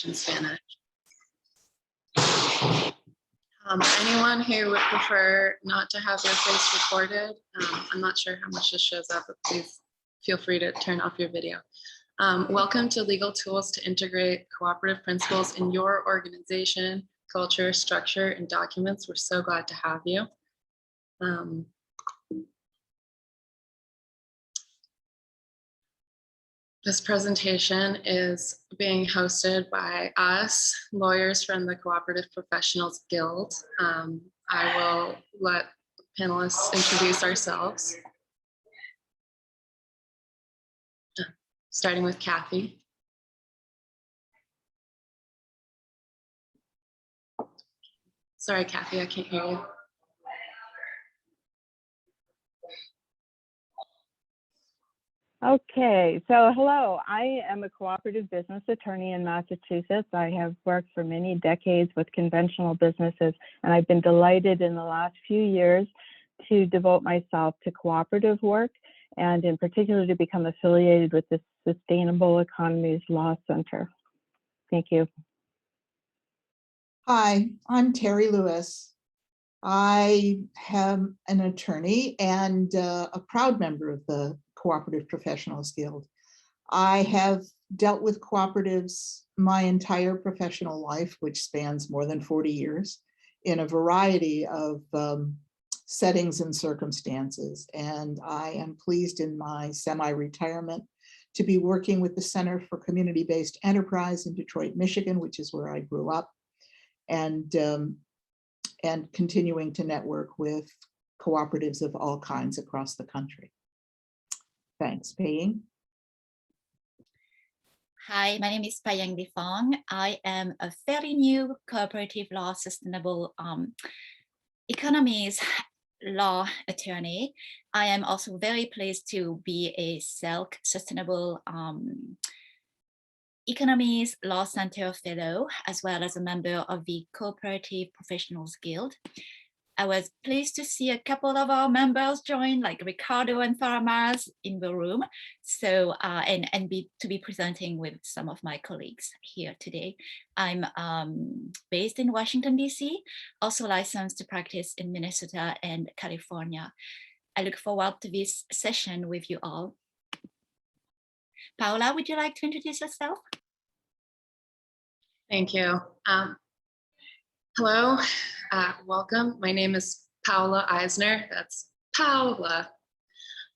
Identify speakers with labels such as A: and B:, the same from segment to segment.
A: in Spanish. Anyone who would prefer not to have their face recorded, I'm not sure how much this shows up, but please feel free to turn off your video. Welcome to Legal Tools to Integrate Cooperative Principles in Your Organization, Culture, Structure, and Documents. We're so glad to have you. This presentation is being hosted by us, lawyers from the Cooperative Professionals Guild. I will let panelists introduce ourselves. Starting with Kathy. Sorry, Kathy, I can't hear you.
B: Okay, so hello, I am a cooperative business attorney in Massachusetts. I have worked for many decades with conventional businesses, and I've been delighted in the last few years to devote myself to cooperative work, and in particular to become affiliated with the Sustainable Economies Law Center. Thank you.
C: Hi, I'm Terry Lewis. I am an attorney and a proud member of the Cooperative Professionals Guild. I have dealt with cooperatives my entire professional life, which spans more than 40 years, in a variety of settings and circumstances. And I am pleased in my semi-retirement to be working with the Center for Community-Based Enterprise in Detroit, Michigan, which is where I grew up, and continuing to network with cooperatives of all kinds across the country. Thanks. Paying.
D: Hi, my name is Payang Difong. I am a fairly new cooperative law sustainable economies law attorney. I am also very pleased to be a SELC Sustainable Economies Law Center Fellow, as well as a member of the Cooperative Professionals Guild. I was pleased to see a couple of our members join, like Ricardo and Faramarz in the room. So, to be presenting with some of my colleagues here today. I'm based in Washington, DC, also licensed to practice in Minnesota and California. I look forward to this session with you all. Paola, would you like to introduce yourself?
A: Thank you. Hello, welcome. My name is Paola Eisner. That's Paola.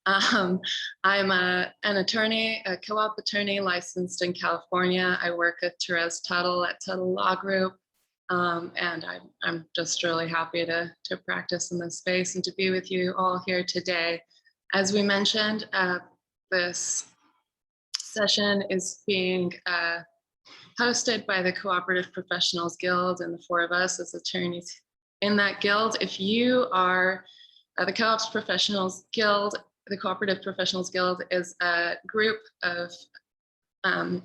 A: I'm an attorney, a co-op attorney licensed in California. I work with Therese Tuttle at Tuttle Law Group. And I'm just really happy to practice in this space and to be with you all here today. As we mentioned, this session is being hosted by the Cooperative Professionals Guild and the four of us as attorneys in that guild. If you are the Co-ops Professionals Guild, the Cooperative Professionals Guild is a group of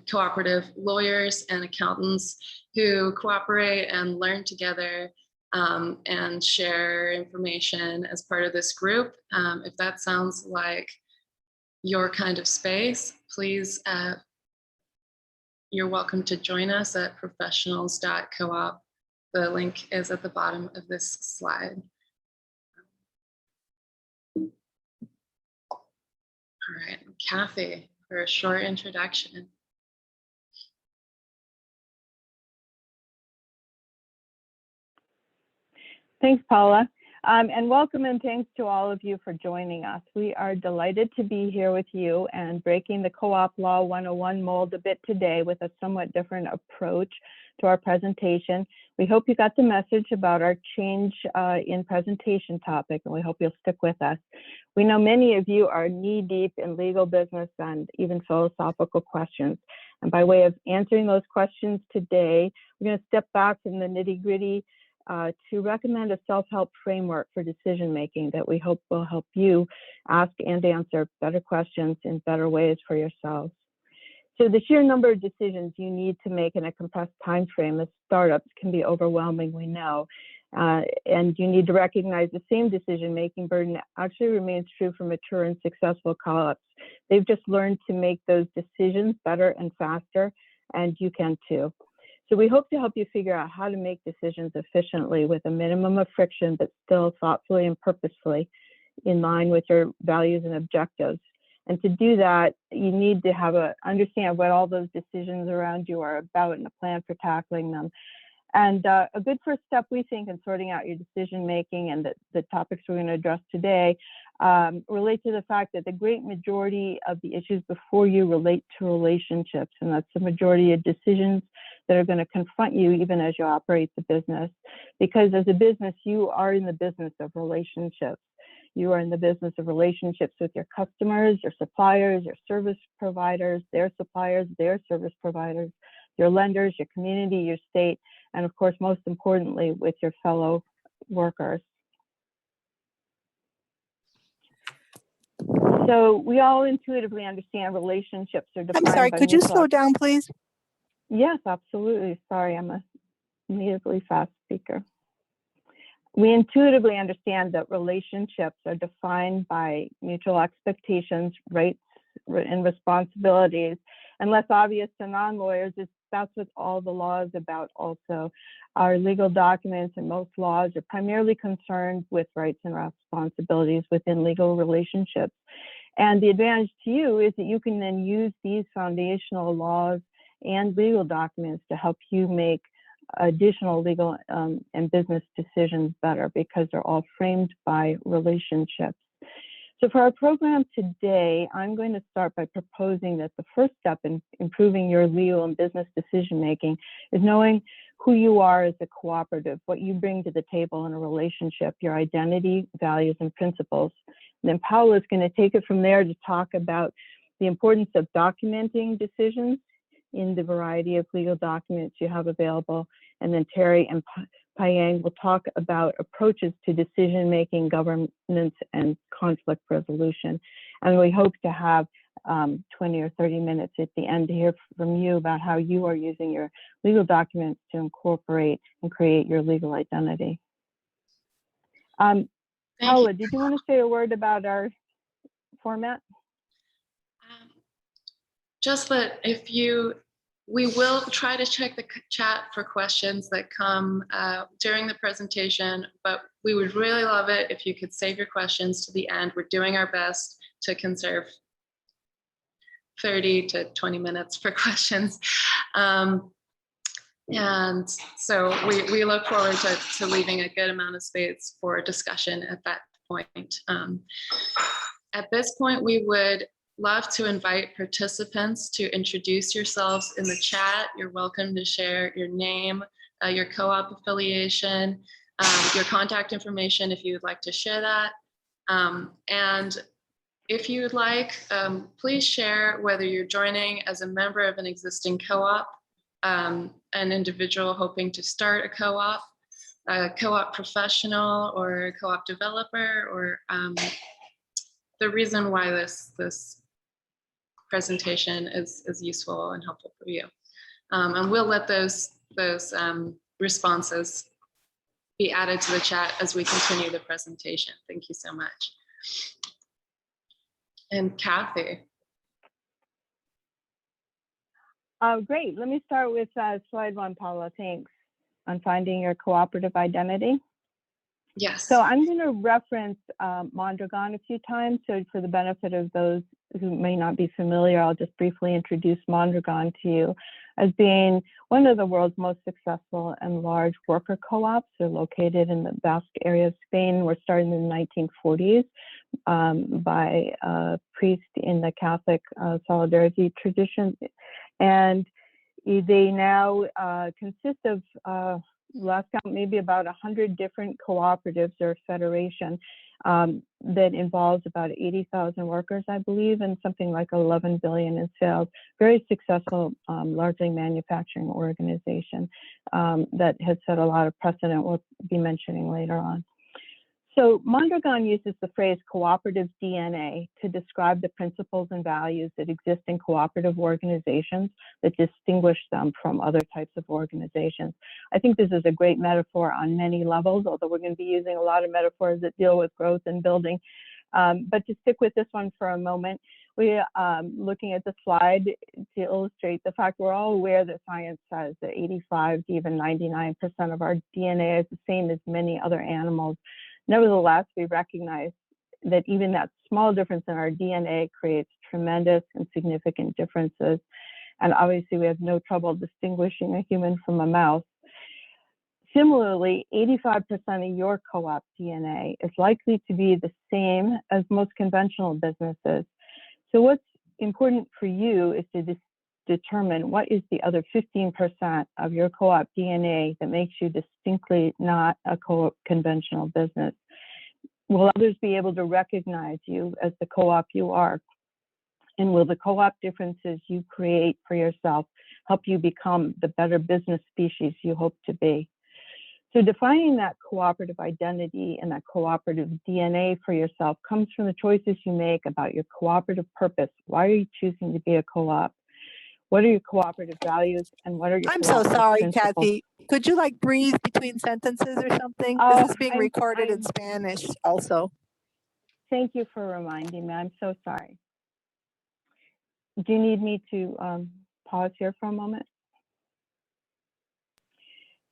A: cooperative lawyers and accountants who cooperate and learn together and share information as part of this group. If that sounds like your kind of space, please, you're welcome to join us at professionals.coop. The link is at the bottom of this slide. All right, Kathy, for a short introduction.
B: Thanks, Paula. And welcome and thanks to all of you for joining us. We are delighted to be here with you and breaking the Co-op Law 101 mold a bit today with a somewhat different approach to our presentation. We hope you got the message about our change in presentation topic, and we hope you'll stick with us. We know many of you are knee-deep in legal business and even philosophical questions. And by way of answering those questions today, we're going to step back from the nitty-gritty to recommend a self-help framework for decision-making that we hope will help you ask and answer better questions in better ways for yourselves. So the sheer number of decisions you need to make in a compressed time frame as startups can be overwhelming, we know. And you need to recognize the same decision-making burden actually remains true for mature and successful co-ops. They've just learned to make those decisions better and faster, and you can too. So we hope to help you figure out how to make decisions efficiently with a minimum of friction, but still thoughtfully and purposefully in line with your values and objectives. And to do that, you need to understand what all those decisions around you are about and a plan for tackling them. And a good first step, we think, in sorting out your decision making and the topics we're going to address today relate to the fact that the great majority of the issues before you relate to relationships. And that's the majority of decisions that are going to confront you even as you operate the business. Because as a business, you are in the business of relationships. You are in the business of relationships with your customers, your suppliers, your service providers, their suppliers, their service providers, your lenders, your community, your state, and of course, most importantly, with your fellow workers. So we all intuitively understand relationships are defined
E: I'm sorry,
B: by
E: could you
B: mutual.
E: slow down, please?
B: Yes, absolutely. Sorry, I'm a natively fast speaker. We intuitively understand that relationships are defined by mutual expectations, rights, and responsibilities. And less obvious to non-lawyers is that's what all the law is about also. Our legal documents and most laws are primarily concerned with rights and responsibilities within legal relationships. And the advantage to you is that you can then use these foundational laws and legal documents to help you make additional legal and business decisions better because they're all framed by relationships. So for our program today, I'm going to start by proposing that the first step in improving your legal and business decision making is knowing who you are as a cooperative, what you bring to the table in a relationship, your identity, values, and principles. And then Paula is going to take it from there to talk about the importance of documenting decisions in the variety of legal documents you have available. And then Terry and Payang will talk about approaches to decision-making, governance, and conflict resolution. And we hope to have 20 or 30 minutes at the end to hear from you about how you are using your legal documents to incorporate and create your legal identity. Paula, did you want to say a word about our format?
A: Just that we will try to check the chat for questions that come during the presentation, but we would really love it if you could save your questions to the end. We're doing our best to conserve 30 to 20 minutes for questions. And so we look forward to leaving a good amount of space for discussion at that point. At this point, we would love to invite participants to introduce yourselves in the chat. You're welcome to share your name, your co-op affiliation, your contact information if you would like to share that. And if you would like, please share whether you're joining as a member of an existing co-op, an individual hoping to start a co-op professional or a co-op developer, or the reason why this presentation is useful and helpful for you. And we'll let those responses be added to the chat as we continue the presentation. Thank you so much. And Kathy.
B: Great. Let me start with slide 1, Paula. Thanks. On finding your cooperative identity.
A: Yes.
B: So I'm going to reference Mondragon a few times. So for the benefit of those who may not be familiar, I'll just briefly introduce Mondragon to you as being one of the world's most successful and large worker co-ops. They're located in the Basque area of Spain. Were started in the 1940s by a priest in the Catholic Solidarity tradition. And they now consist of last count, maybe about 100 different cooperatives or federation that involves about 80,000 workers, I believe, and something like 11 billion in sales. Very successful, largely manufacturing organization that has set a lot of precedent we'll be mentioning later on. So Mondragon uses the phrase cooperative DNA to describe the principles and values that exist in cooperative organizations that distinguish them from other types of organizations. I think this is a great metaphor on many levels, although we're going to be using a lot of metaphors that deal with growth and building. But to stick with this one for a moment, We looking at the slide to illustrate the fact we're all aware that science says that 85 to even 99% of our DNA is the same as many other animals. Nevertheless, we recognize that even that small difference in our DNA creates tremendous and significant differences. And obviously, we have no trouble distinguishing a human from a mouse. Similarly, 85% of your co-op DNA is likely to be the same as most conventional businesses. So what's important for you is to determine what is the other 15% of your co-op DNA that makes you distinctly not a conventional business. Will others be able to recognize you as the co-op you are? And will the co-op differences you create for yourself help you become the better business species you hope to be? So defining that cooperative identity and that cooperative DNA for yourself comes from the choices you make about your cooperative purpose. Why are you choosing to be a co-op? What are your cooperative values and what are your
E: I'm so sorry,
B: principles?
E: Kathy. Could you like breathe between sentences or something?
B: Oh,
E: This is being recorded in Spanish also.
B: Thank you for reminding me. I'm so sorry. Do you need me to pause here for a moment?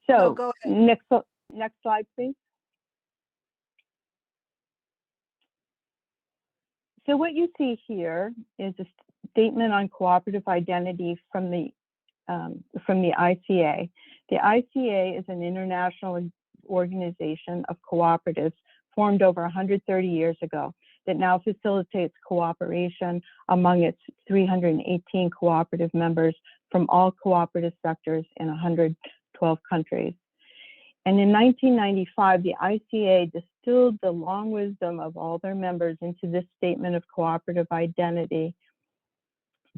B: So
E: No, go ahead.
B: Next slide, please. So what you see here is a statement on cooperative identity from the ICA. The ICA is an international organization of cooperatives formed over 130 years ago that now facilitates cooperation among its 318 cooperative members from all cooperative sectors in 112 countries. And in 1995, the ICA distilled the long wisdom of all their members into this statement of cooperative identity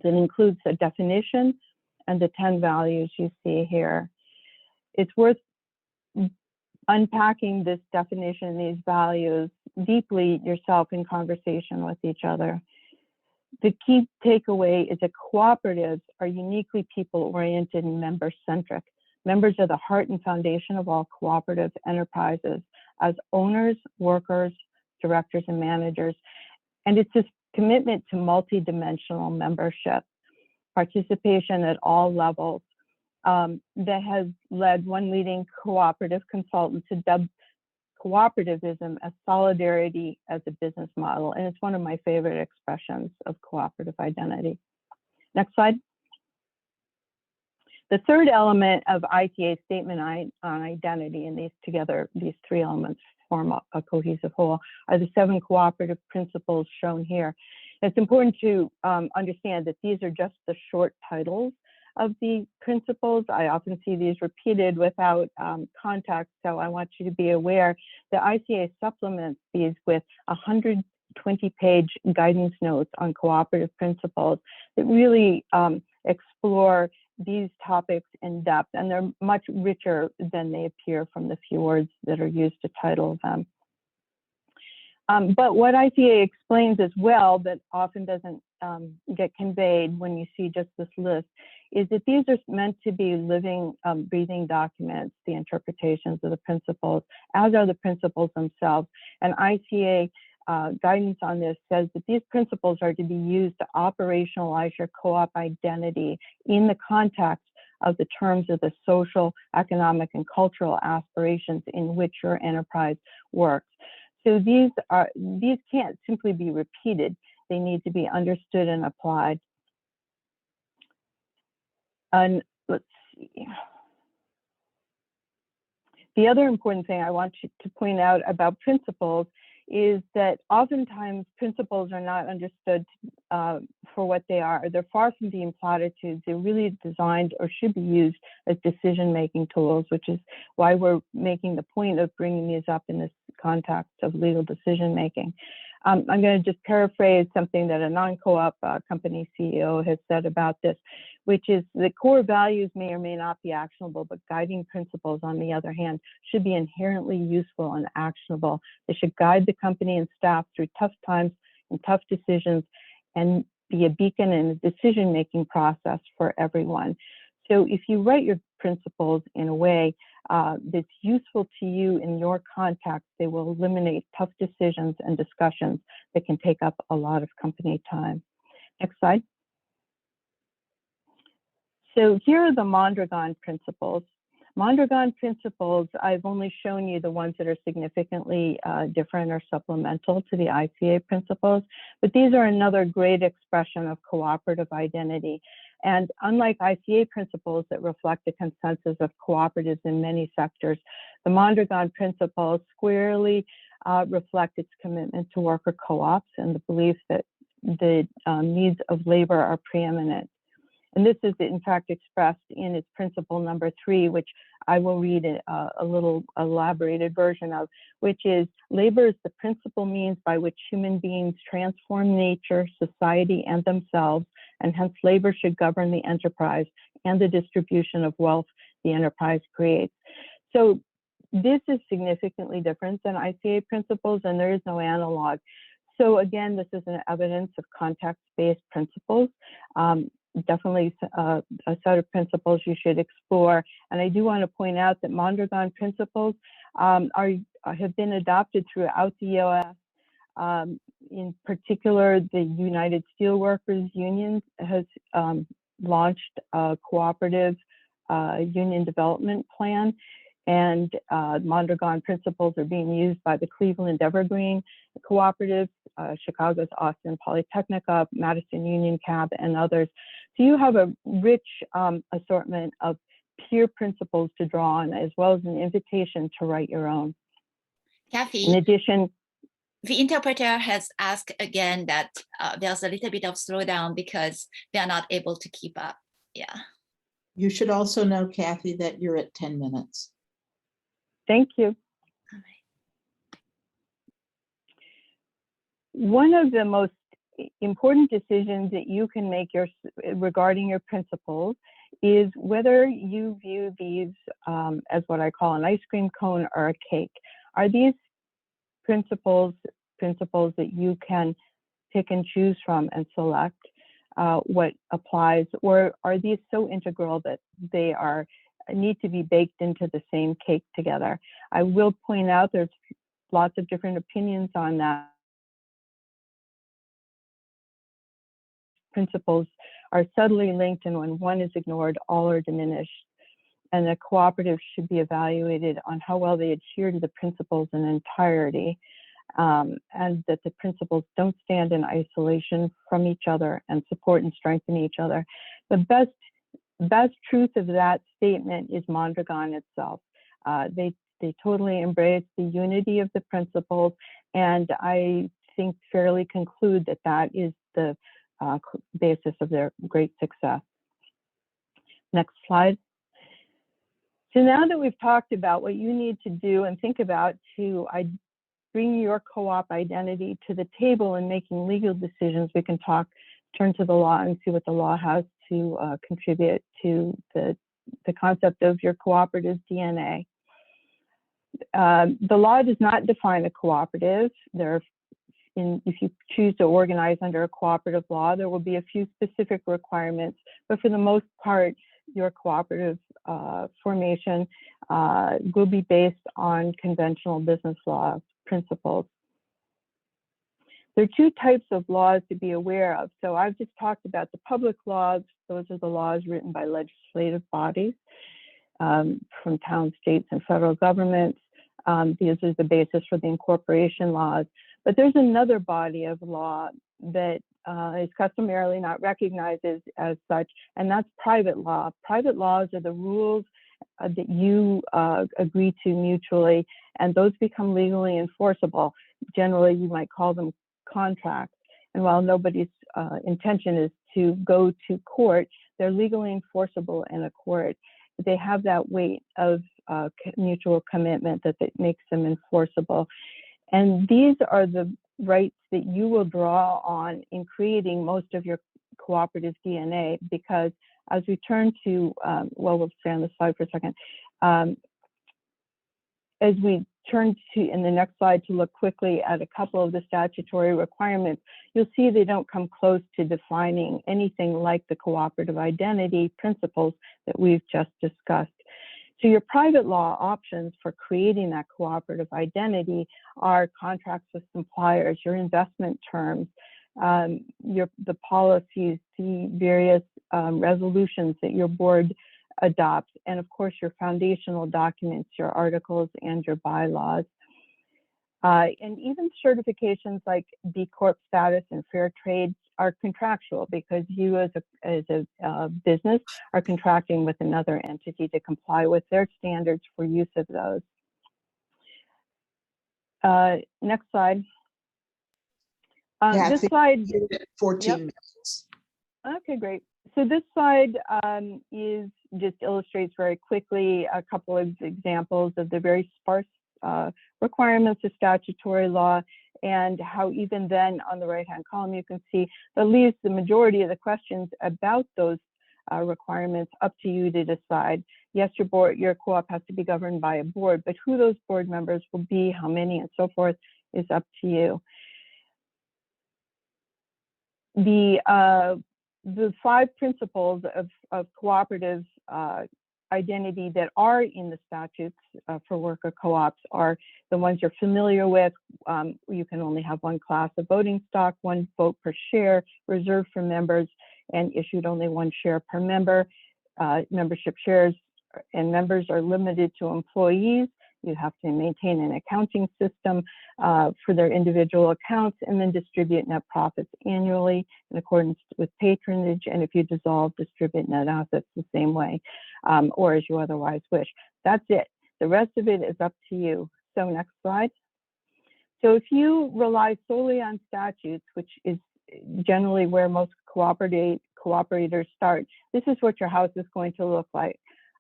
B: that includes a definition and the 10 values you see here. It's worth unpacking this definition, these values, deeply yourself in conversation with each other. The key takeaway is that cooperatives are uniquely people-oriented and member-centric. Members are the heart and foundation of all cooperative enterprises as owners, workers, directors, and managers. And it's this commitment to multidimensional membership, participation at all levels, that has led one leading cooperative consultant to dub cooperativism as solidarity as a business model. And it's one of my favorite expressions of cooperative identity. Next slide. The third element of ICA's statement on identity, and these three elements form a cohesive whole, are the 7 cooperative principles shown here. It's important to understand that these are just the short titles of the principles. I often see these repeated without context, so I want you to be aware that ICA supplements these with 120-page guidance notes on cooperative principles that really explore these topics in depth, and they're much richer than they appear from the few words that are used to title them. But what ICA explains as well that often doesn't get conveyed when you see just this list is that these are meant to be living, breathing documents, the interpretations of the principles, as are the principles themselves. And ICA guidance on this says that these principles are to be used to operationalize your co-op identity in the context of the terms of the social, economic, and cultural aspirations in which your enterprise works. So these can't simply be repeated. They need to be understood and applied. And let's see. The other important thing I want you to point out about principles is that oftentimes principles are not understood for what they are. They're far from being platitudes. They're really designed or should be used as decision-making tools, which is why we're making the point of bringing these up in this context of legal decision-making. I'm going to just paraphrase something that a non-co-op company CEO has said about this, which is that core values may or may not be actionable, but guiding principles, on the other hand, should be inherently useful and actionable. They should guide the company and staff through tough times and tough decisions and be a beacon in the decision-making process for everyone. So if you write your principles in a way that's useful to you in your context, they will eliminate tough decisions and discussions that can take up a lot of company time. Next slide. So here are the Mondragon principles. Mondragon principles, I've only shown you the ones that are significantly different or supplemental to the ICA principles, but these are another great expression of cooperative identity. And unlike ICA principles that reflect the consensus of cooperatives in many sectors, the Mondragon principles squarely reflect its commitment to worker co-ops and the belief that the needs of labor are preeminent. And this is in fact expressed in its principle number 3, which I will read a little elaborated version of, which is labor is the principal means by which human beings transform nature, society, and themselves, and hence labor should govern the enterprise and the distribution of wealth the enterprise creates. So this is significantly different than ICA principles, and there is no analog. So again, this is an evidence of context-based principles. Definitely a set of principles you should explore. And I do want to point out that Mondragon principles have been adopted throughout the US. In particular, the United Steelworkers Union has launched a cooperative union development plan, and Mondragon principles are being used by the Cleveland Evergreen Cooperative, Chicago's Austin Polytechnica, Madison Union Cab, and others. So you have a rich assortment of peer principles to draw on, as well as an invitation to write your own.
D: Kathy,
B: in addition,
D: the interpreter has asked again that there's a little bit of slowdown because they are not able to keep up. Yeah.
C: You should also know, Kathy, that you're at 10 minutes.
B: Thank you. One of the most important decisions that you can make regarding your principles is whether you view these as what I call an ice cream cone or a cake. Are these principles that you can pick and choose from and select what applies, or are these so integral that they need to be baked into the same cake together? I will point out there's lots of different opinions on that. Principles are subtly linked, and when one is ignored, all are diminished. And the cooperative should be evaluated on how well they adhere to the principles in entirety, and that the principles don't stand in isolation from each other and support and strengthen each other. The best truth of that statement is Mondragon itself. They totally embrace the unity of the principles, and I think fairly conclude that that is the basis of their great success. Next slide. So now that we've talked about what you need to do and think about to bring your co-op identity to the table in making legal decisions, we can turn to the law and see what the law has to contribute to the concept of your cooperative DNA. The law does not define a cooperative. If you choose to organize under a cooperative law, there will be a few specific requirements, but for the most part, your cooperative formation will be based on conventional business law principles. There are two types of laws to be aware of. So I've just talked about the public laws. Those are the laws written by legislative bodies from towns, states, and federal governments. These are the basis for the incorporation laws. But there's another body of law that is customarily not recognized as such, and that's private law. Private laws are the rules that you agree to mutually, and those become legally enforceable. Generally, you might call them contracts. And while nobody's intention is to go to court, they're legally enforceable in a court. They have that weight of mutual commitment that makes them enforceable. And these are the rights that you will draw on in creating most of your cooperative DNA, because as we turn to, well, we'll stay on the slide for a second. As we turn to, in the next slide, to look quickly at a couple of the statutory requirements, you'll see they don't come close to defining anything like the cooperative identity principles that we've just discussed. So your private law options for creating that cooperative identity are contracts with suppliers, your investment terms, the policies, the various resolutions that your board adopts, and of course your foundational documents, your articles and your bylaws. And even certifications like B Corp status and fair trade are contractual, because you as a business are contracting with another entity to comply with their standards for use of those. Next slide. This slide,
C: 14
B: yep.
C: minutes.
B: Okay, great. So this slide just illustrates very quickly a couple of examples of the very sparse requirements of statutory law, and how even then on the right-hand column you can see that leaves the majority of the questions about those requirements up to you to decide. Yes, your co-op has to be governed by a board, but who those board members will be, how many, and so forth is up to you. The 5 principles of cooperative identity that are in the statutes for worker co-ops are the ones you're familiar with. You can only have 1 class of voting stock, 1 vote per share, reserved for members, and issued only 1 share per member. Membership shares and members are limited to employees. You have to maintain an accounting system for their individual accounts, and then distribute net profits annually in accordance with patronage. And if you dissolve, distribute net assets the same way, or as you otherwise wish. That's it. The rest of it is up to you. So next slide. So if you rely solely on statutes, which is generally where most cooperators start, this is what your house is going to look like.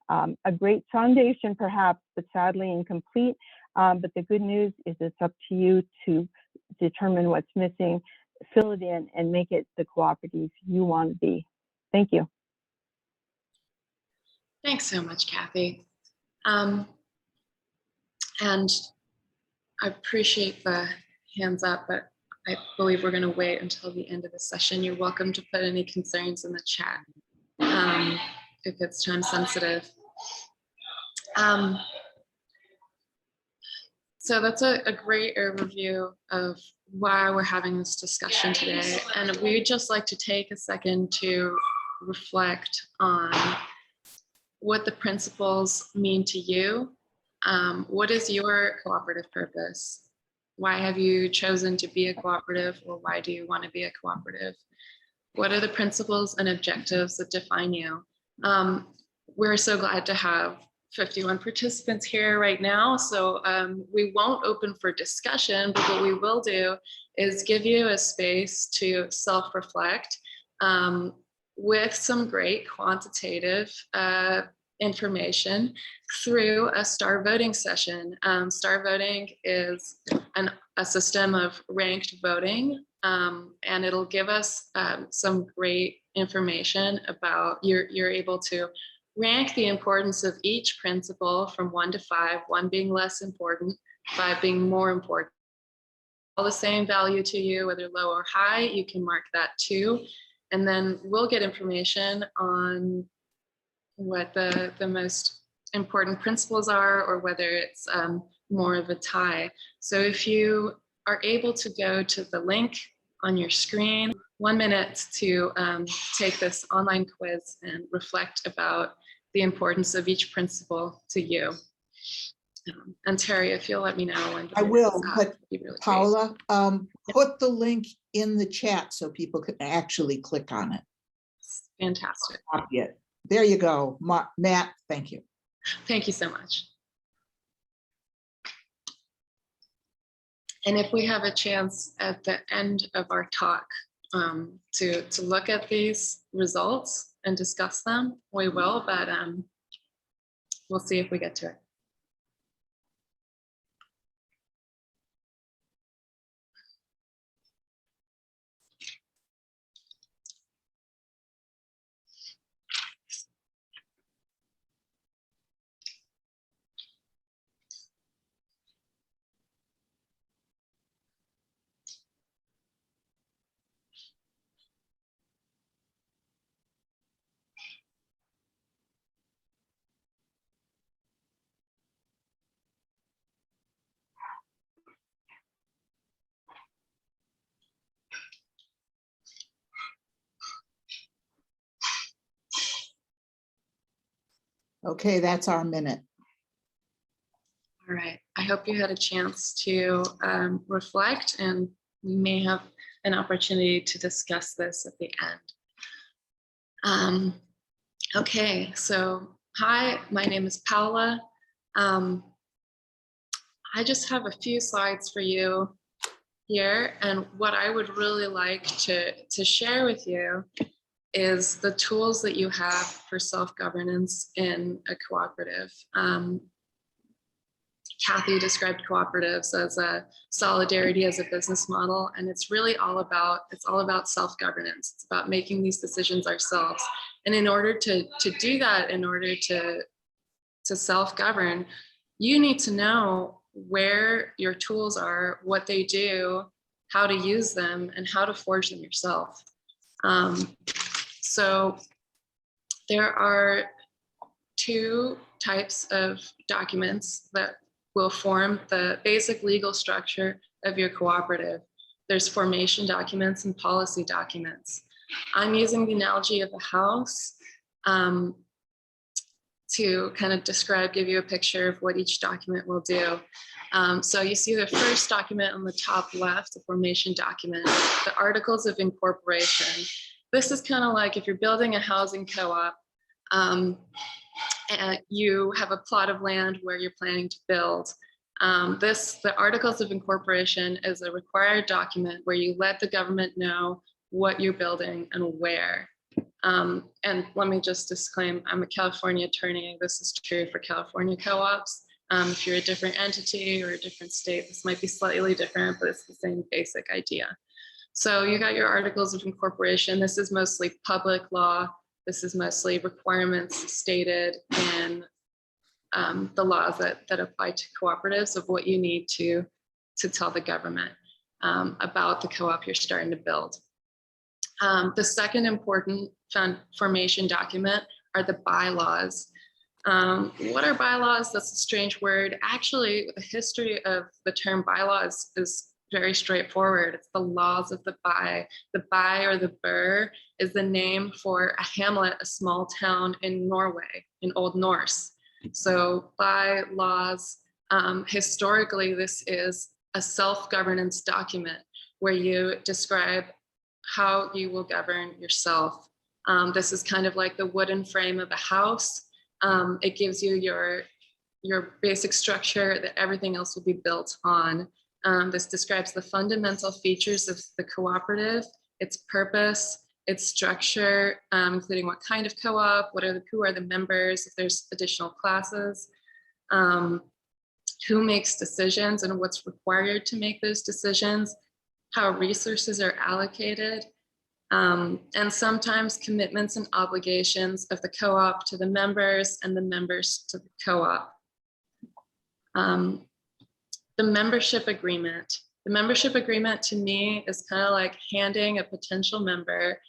B: A great foundation perhaps, but sadly incomplete. But the good news is it's up to you to determine what's missing, fill it in, and make it the cooperative you want to be. Thank you.
A: Thanks so much, Kathy. And I appreciate the hands up, but I believe we're going to wait until the end of the session. You're welcome to put any concerns in the chat if it's time sensitive. So that's a great overview of why we're having this discussion today. And we'd just like to take a second to reflect on what the principles mean to you. What is your cooperative purpose? Why have you chosen to be a cooperative, or why do you want to be a cooperative? What are the principles and objectives that define you? We're so glad to have 51 participants here right now. So we won't open for discussion, but what we will do is give you a space to self-reflect with some great quantitative information through a star voting session. Star voting is a system of ranked voting, and it'll give us some great information about you're able to rank the importance of each principle from 1 to 5, 1 being less important, 5 being more important. All the same value to you, whether low or high, you can mark that too. And then we'll get information on what the most important principles are, or whether it's more of a tie. So if you are able to go to the link on your screen, 1 minute to take this online quiz and reflect about the importance of each principle to you. And Terry, if you'll let me know when.
C: I will, but
A: really
C: Paula, put the link in the chat so people can actually click on it.
A: Fantastic.
C: Copy it. There you go. Matt, thank you.
A: Thank you so much. And if we have a chance at the end of our talk to look at these results and discuss them, we will, but we'll see if we get to it.
C: Okay, that's our minute.
A: All right, I hope you had a chance to reflect, and we may have an opportunity to discuss this at the end. Okay, so hi, my name is Paula. I just have a few slides for you here, and what I would really like to share with you is the tools that you have for self-governance in a cooperative. Kathy described cooperatives as a solidarity as a business model, and it's really all about self-governance. It's about making these decisions ourselves. And in order to do that, in order to self-govern, you need to know where your tools are, what they do, how to use them, and how to forge them yourself. So there are two types of documents that will form the basic legal structure of your cooperative. There's formation documents and policy documents. I'm using the analogy of a house to kind of give you a picture of what each document will do. So you see the first document on the top left, the formation document, the articles of incorporation. This is kind of like if you're building a housing co-op, and you have a plot of land where you're planning to build. The Articles of Incorporation is a required document where you let the government know what you're building and where. And let me just disclaim, I'm a California attorney. This is true for California co-ops. If you're a different entity or a different state, this might be slightly different, but it's the same basic idea. So you got your Articles of Incorporation. This is mostly public law. This is mostly requirements stated in the laws that apply to cooperatives of what you need to tell the government about the co-op you're starting to build. The second important formation document are the bylaws. What are bylaws? That's a strange word. Actually, the history of the term bylaws is very straightforward. It's the laws of the by. The by or the burr is the name for a hamlet, a small town in Norway, in Old Norse. So by laws, historically, this is a self-governance document where you describe how you will govern yourself. This is kind of like the wooden frame of a house. It gives you your basic structure that everything else will be built on. This describes the fundamental features of the cooperative, its purpose, its structure, including what kind of co-op, who are the members, if there's additional classes, who makes decisions and what's required to make those decisions, how resources are allocated, and sometimes commitments and obligations of the co-op to the members and the members to the co-op. The membership agreement. The membership agreement to me is kind of like handing a potential member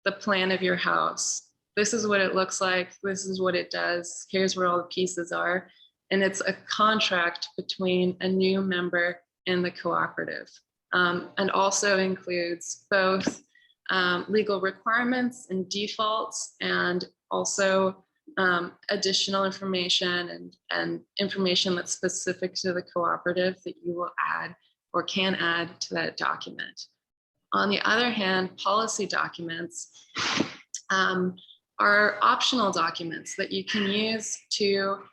A: the plan of your house. This is what it looks like. This is what it does. Here's where all the pieces are. And it's a contract between a new member and the cooperative, and also includes both legal requirements and defaults, and also additional information and information that's specific to the cooperative that you will add or can add to that document. On the other hand, policy documents are optional documents that you can use to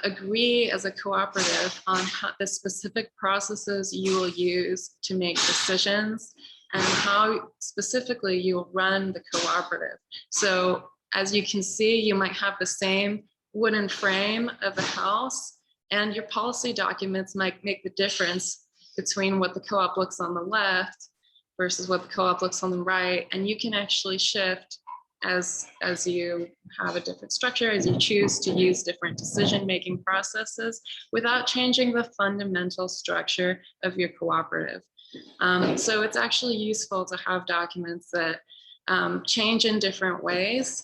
A: agree as a cooperative on the specific processes you will use to make decisions and how specifically you'll run the cooperative. So as you can see, you might have the same wooden frame of the house, and your policy documents might make the difference between what the co-op looks on the left versus what the co-op looks on the right. And you can actually shift as you have a different structure, as you choose to use different decision-making processes without changing the fundamental structure of your cooperative. So it's actually useful to have documents that change in different ways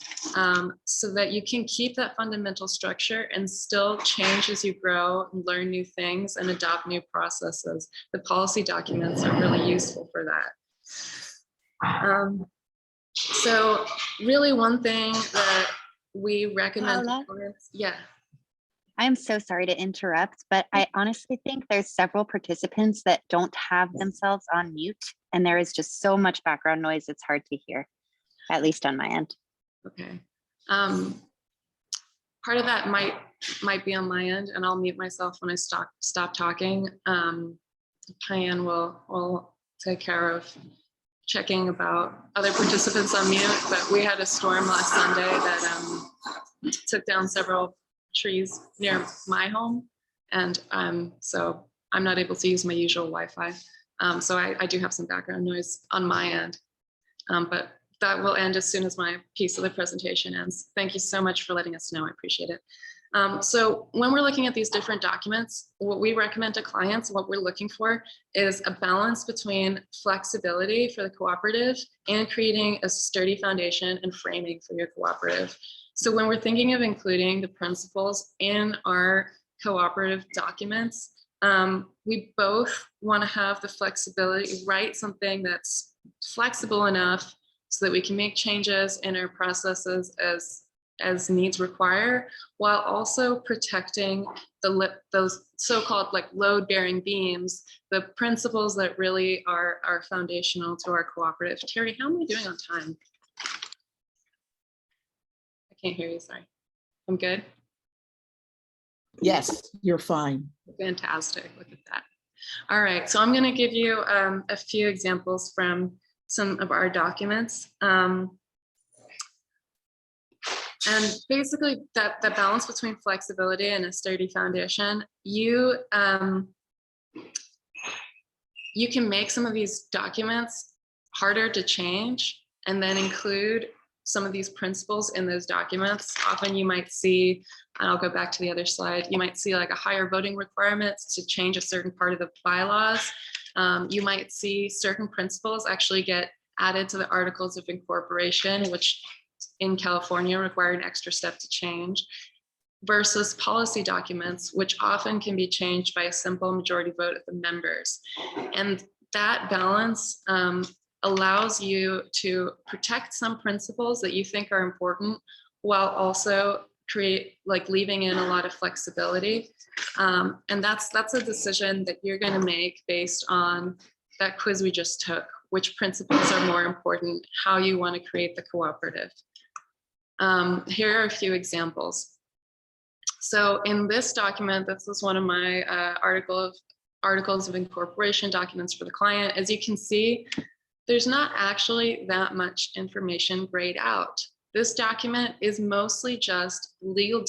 A: so that you can keep that fundamental structure and still change as you grow and learn new things and adopt new processes. The policy documents are really useful for that. So really one thing that we recommend
F: Paula?
A: clients, yeah.
F: I'm so sorry to interrupt, but I honestly think there's several participants that don't have themselves on mute, and there is just so much background noise, it's hard to hear, at least on my end.
A: Okay. Part of that might be on my end, and I'll mute myself when I stop talking. Diane will take care of checking about other participants on mute, but we had a storm last Sunday that took down several trees near my home, and so I'm not able to use my usual Wi-Fi. So I do have some background noise on my end, but that will end as soon as my piece of the presentation ends. Thank you so much for letting us know. I appreciate it. So when we're looking at these different documents, what we recommend to clients, what we're looking for is a balance between flexibility for the cooperative and creating a sturdy foundation and framing for your cooperative. So when we're thinking of including the principles in our cooperative documents, we both want to have the flexibility, write something that's flexible enough so that we can make changes in our processes as needs require, while also protecting those so-called like load-bearing beams, the principles that really are foundational to our cooperative. Terry, how am I doing on time? I can't hear you, sorry. I'm good?
C: Yes, you're fine.
A: Fantastic, look at that. All right, so I'm gonna give you a few examples from some of our documents. And basically that the balance between flexibility and a sturdy foundation, you can make some of these documents harder to change and then include some of these principles in those documents. Often you might see, and I'll go back to the other slide, you might see like a higher voting requirements to change a certain part of the bylaws. You might see certain principles actually get added to the Articles of Incorporation, which in California require an extra step to change, versus policy documents, which often can be changed by a simple majority vote of the members. And that balance allows you to protect some principles that you think are important while also leaving in a lot of flexibility. And that's a decision that you're going to make based on that quiz we just took, which principles are more important, how you want to create the cooperative. Here are a few examples. So in this document, this is one of my Articles of Incorporation documents for the client. As you can see, there's not actually that much information grayed out. This document is mostly just legal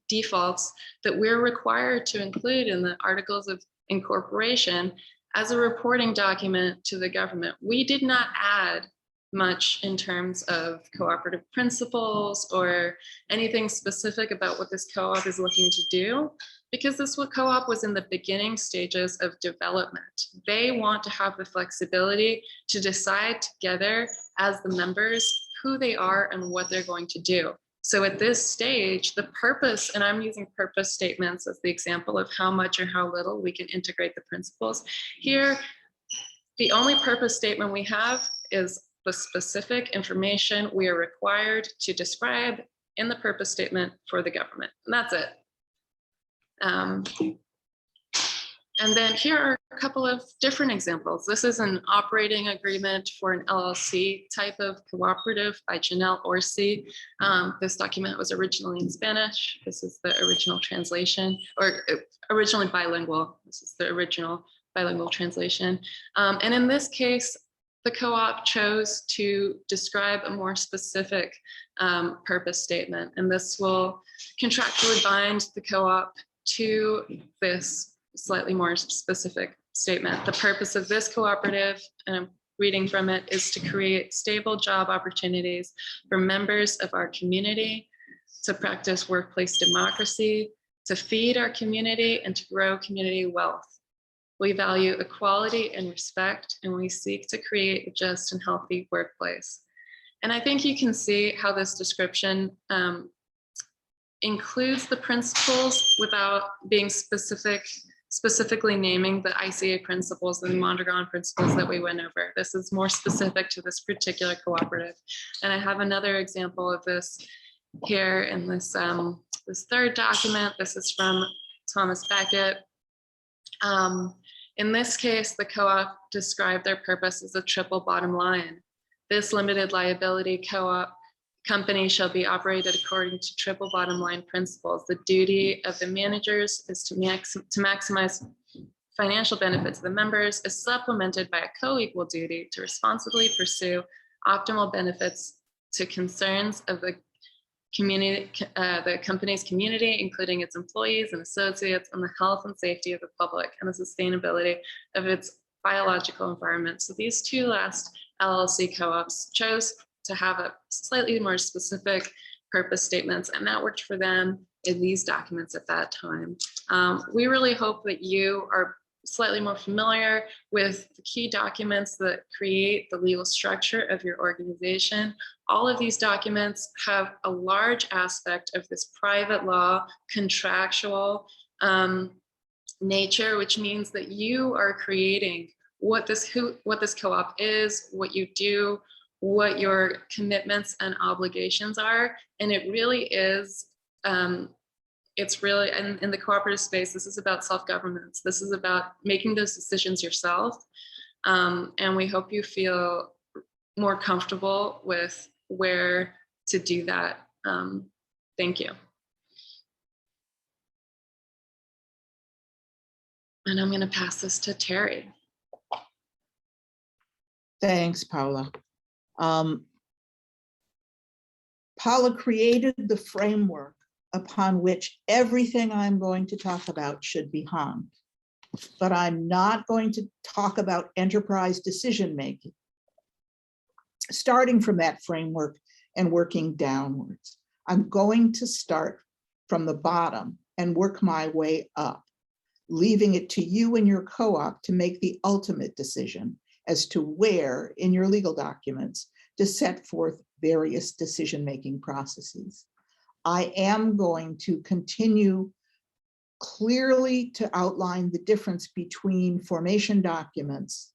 A: defaults that we're required to include in the Articles of Incorporation as a reporting document to the government. We did not add much in terms of cooperative principles or anything specific about what this co-op is looking to do, because this co-op was in the beginning stages of development. They want to have the flexibility to decide together as the members who they are and what they're going to do. So at this stage, the purpose, and I'm using purpose statements as the example of how much or how little we can integrate the principles. Here, the only purpose statement we have is the specific information we are required to describe in the purpose statement for the government. And that's it. And then here are a couple of different examples. This is an operating agreement for an LLC type of cooperative by Janelle Orsi. This document was originally in Spanish. This is the original translation, or originally bilingual. This is the original bilingual translation. And in this case, the co-op chose to describe a more specific purpose statement, and this will contractually bind the co-op to this slightly more specific statement. The purpose of this cooperative, and I'm reading from it, is to create stable job opportunities for members of our community, to practice workplace democracy, to feed our community, and to grow community wealth. We value equality and respect, and we seek to create a just and healthy workplace. And I think you can see how this description includes the principles without being specifically naming the ICA principles and the Mondragon principles that we went over. This is more specific to this particular cooperative. And I have another example of this here in this, this third document. This is from Thomas Beckett. In this case, the co-op described their purpose as a triple bottom line. This limited liability co-op company shall be operated according to triple bottom line principles. The duty of the managers is to maximize financial benefits of the members, is supplemented by a co-equal duty to responsibly pursue optimal benefits to concerns of the community, the company's community, including its employees and associates, and the health and safety of the public and the sustainability of its biological environment. So these two last LLC co-ops chose to have a slightly more specific purpose statements, and that worked for them in these documents at that time. We really hope that you are slightly more familiar with the key documents that create the legal structure of your organization. All of these documents have a large aspect of this private law, contractual nature, which means that you are creating what this co-op is, what you do, what your commitments and obligations are. And it really is, it's really, in the cooperative space, this is about self-governance. This is about making those decisions yourself. And we hope you feel more comfortable with where to do that. Thank you. And I'm going to pass this to Terry.
C: Thanks, Paula. Paula created the framework upon which everything I'm going to talk about should be hung. But I'm not going to talk about enterprise decision-making, starting from that framework and working downwards. I'm going to start from the bottom and work my way up, leaving it to you and your co-op to make the ultimate decision as to where in your legal documents to set forth various decision-making processes. I am going to continue clearly to outline the difference between formation documents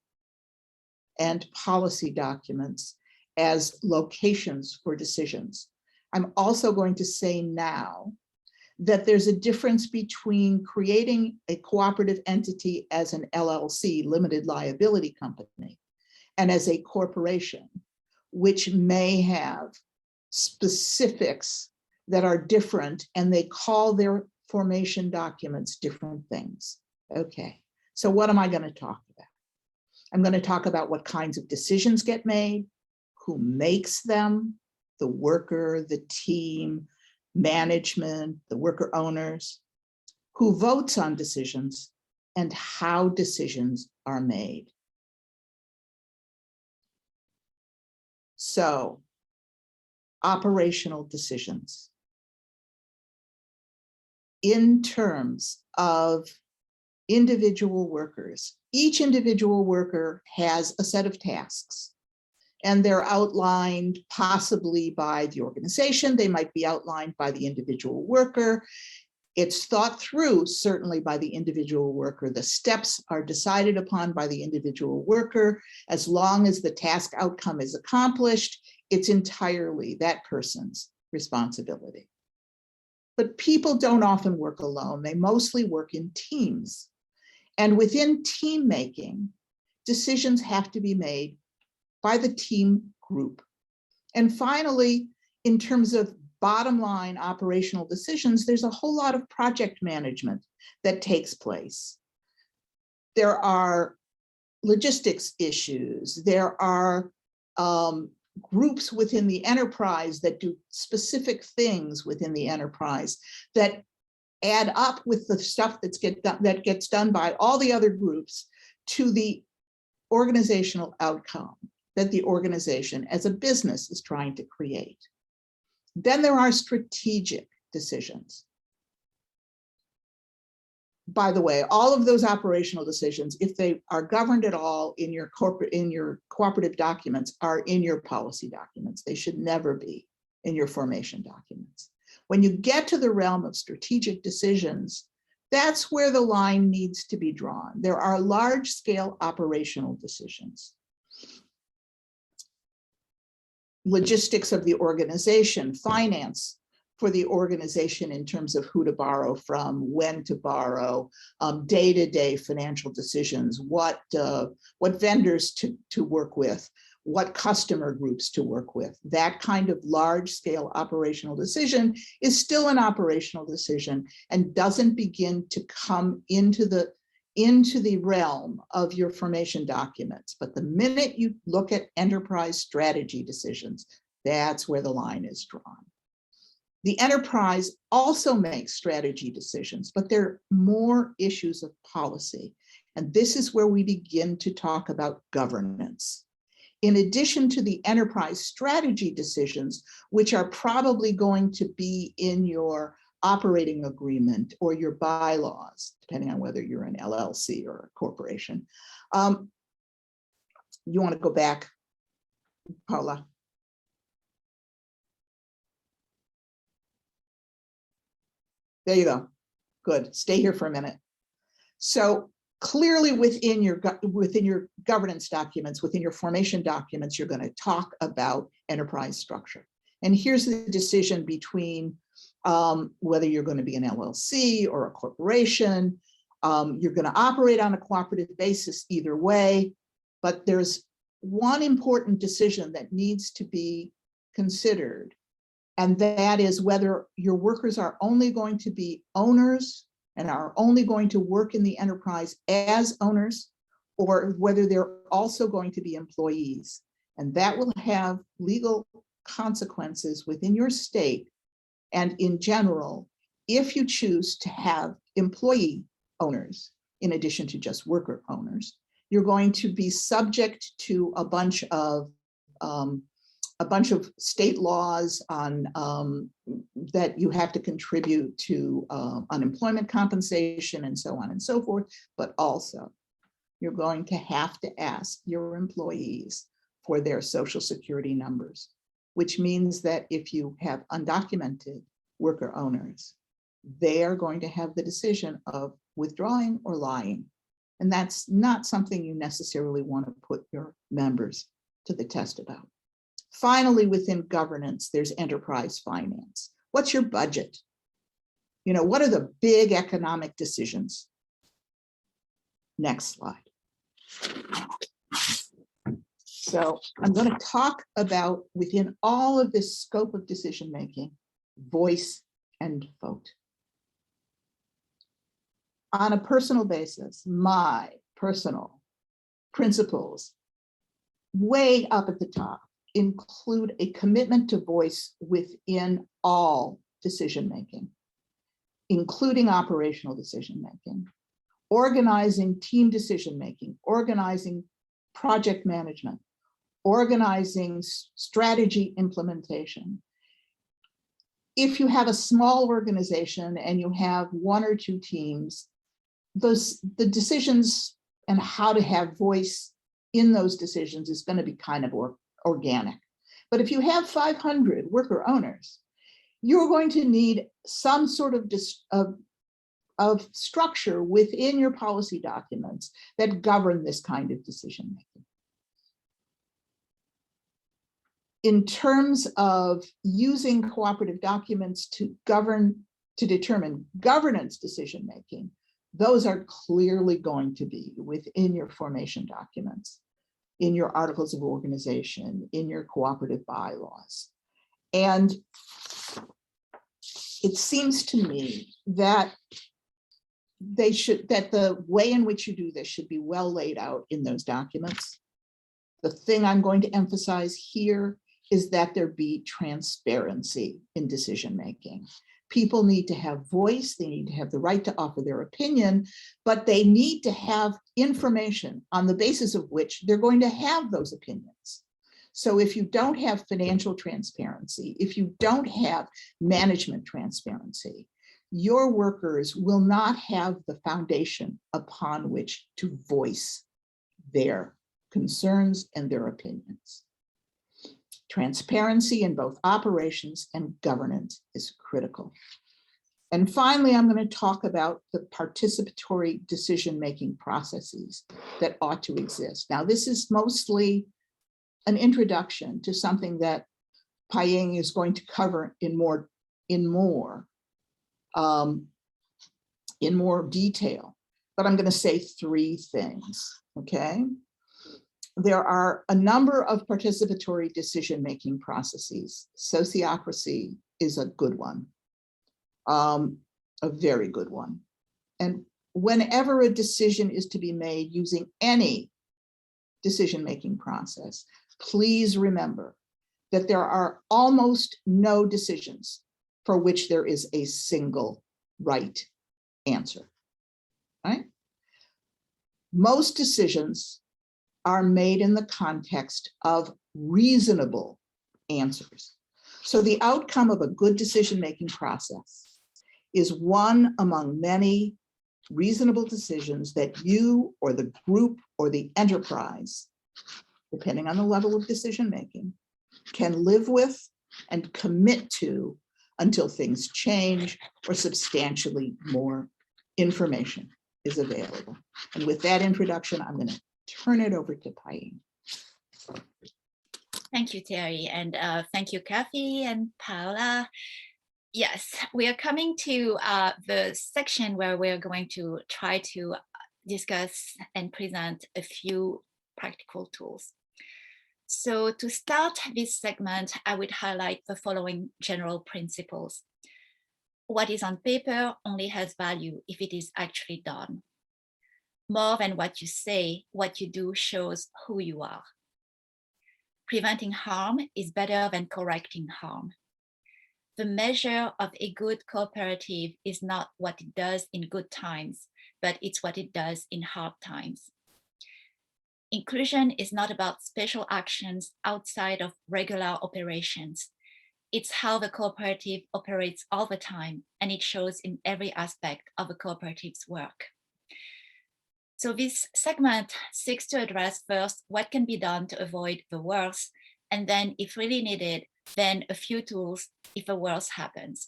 C: and policy documents as locations for decisions. I'm also going to say now that there's a difference between creating a cooperative entity as an LLC, limited liability company, and as a corporation, which may have specifics that are different, and they call their formation documents different things. Okay, so what am I going to talk about? I'm going to talk about what kinds of decisions get made, who makes them, the worker, the team, management, the worker owners, who votes on decisions, and how decisions are made. So, operational decisions. In terms of individual workers, each individual worker has a set of tasks, and they're outlined possibly by the organization. They might be outlined by the individual worker. It's thought through certainly by the individual worker. The steps are decided upon by the individual worker. As long as the task outcome is accomplished, it's entirely that person's responsibility. But people don't often work alone. They mostly work in teams. And within team making, decisions have to be made by the team group. And finally, in terms of bottom line operational decisions, there's a whole lot of project management that takes place. There are logistics issues. There are groups within the enterprise that do specific things within the enterprise that add up with the stuff that gets done by all the other groups to the organizational outcome that the organization as a business is trying to create. Then there are strategic decisions. By the way, all of those operational decisions, if they are governed at all in your cooperative documents, are in your policy documents. They should never be in your formation documents. When you get to the realm of strategic decisions, that's where the line needs to be drawn. There are large-scale operational decisions. Logistics of the organization, finance, for the organization in terms of who to borrow from, when to borrow, day-to-day financial decisions, what vendors to work with, what customer groups to work with. That kind of large-scale operational decision is still an operational decision and doesn't begin to come into the realm of your formation documents. But the minute you look at enterprise strategy decisions, that's where the line is drawn. The enterprise also makes strategy decisions, but there are more issues of policy. And this is where we begin to talk about governance. In addition to the enterprise strategy decisions, which are probably going to be in your operating agreement or your bylaws, depending on whether you're an LLC or a corporation. You want to go back, Paula? There you go. Good. Stay here for a minute. So clearly within your governance documents, within your formation documents, you're going to talk about enterprise structure. And here's the decision between whether you're going to be an LLC or a corporation. You're going to operate on a cooperative basis either way, but there's one important decision that needs to be considered, and that is whether your workers are only going to be owners and are only going to work in the enterprise as owners, or whether they're also going to be employees. And that will have legal consequences within your state and in general, if you choose to have employee owners, in addition to just worker owners, you're going to be subject to a bunch of state laws on that you have to contribute to unemployment compensation and so on and so forth. But also, you're going to have to ask your employees for their Social Security numbers, which means that if you have undocumented worker owners, they are going to have the decision of withdrawing or lying. And that's not something you necessarily want to put your members to the test about. Finally, within governance, there's enterprise finance. What's your budget? You know, what are the big economic decisions? Next slide. So I'm going to talk about, within all of this scope of decision-making, voice and vote. On a personal basis, my personal principles, way up at the top, include a commitment to voice within all decision-making, including operational decision-making, organizing team decision-making, organizing project management, organizing strategy implementation. If you have a small organization and you have one or two teams, the decisions and how to have voice in those decisions is going to be kind of organic. But if you have 500 worker owners, you're going to need some sort of structure within your policy documents that govern this kind of decision making. In terms of using cooperative documents to determine governance decision making, those are clearly going to be within your formation documents, in your articles of organization, in your cooperative bylaws. And it seems to me that the way in which you do this should be well laid out in those documents. The thing I'm going to emphasize here is that there be transparency in decision making. People need to have voice, they need to have the right to offer their opinion, but they need to have information on the basis of which they're going to have those opinions. So if you don't have financial transparency, if you don't have management transparency, your workers will not have the foundation upon which to voice their concerns and their opinions. Transparency in both operations and governance is critical. And finally, I'm going to talk about the participatory decision-making processes that ought to exist. Now, this is mostly an introduction to something that Paying is going to cover in more in more detail, but I'm going to say three things, okay? There are a number of participatory decision-making processes. Sociocracy is a good one, a very good one. And whenever a decision is to be made using any decision-making process, please remember that there are almost no decisions for which there is a single right answer, right? Most decisions are made in the context of reasonable answers. So the outcome of a good decision-making process is one among many reasonable decisions that you or the group or the enterprise, depending on the level of decision-making, can live with and commit to until things change or substantially more information is available. And with that introduction, I'm going to turn it over to Paying.
D: Thank you, Terry, and thank you, Kathy and Paola. Yes, we are coming to the section where we're going to try to discuss and present a few practical tools. So to start this segment, I would highlight the following general principles. What is on paper only has value if it is actually done. More than what you say, what you do shows who you are. Preventing harm is better than correcting harm. The measure of a good cooperative is not what it does in good times, but it's what it does in hard times. Inclusion is not about special actions outside of regular operations. It's how the cooperative operates all the time, and it shows in every aspect of a cooperative's work. So this segment seeks to address first what can be done to avoid the worst, and then if really needed, then a few tools if the worst happens.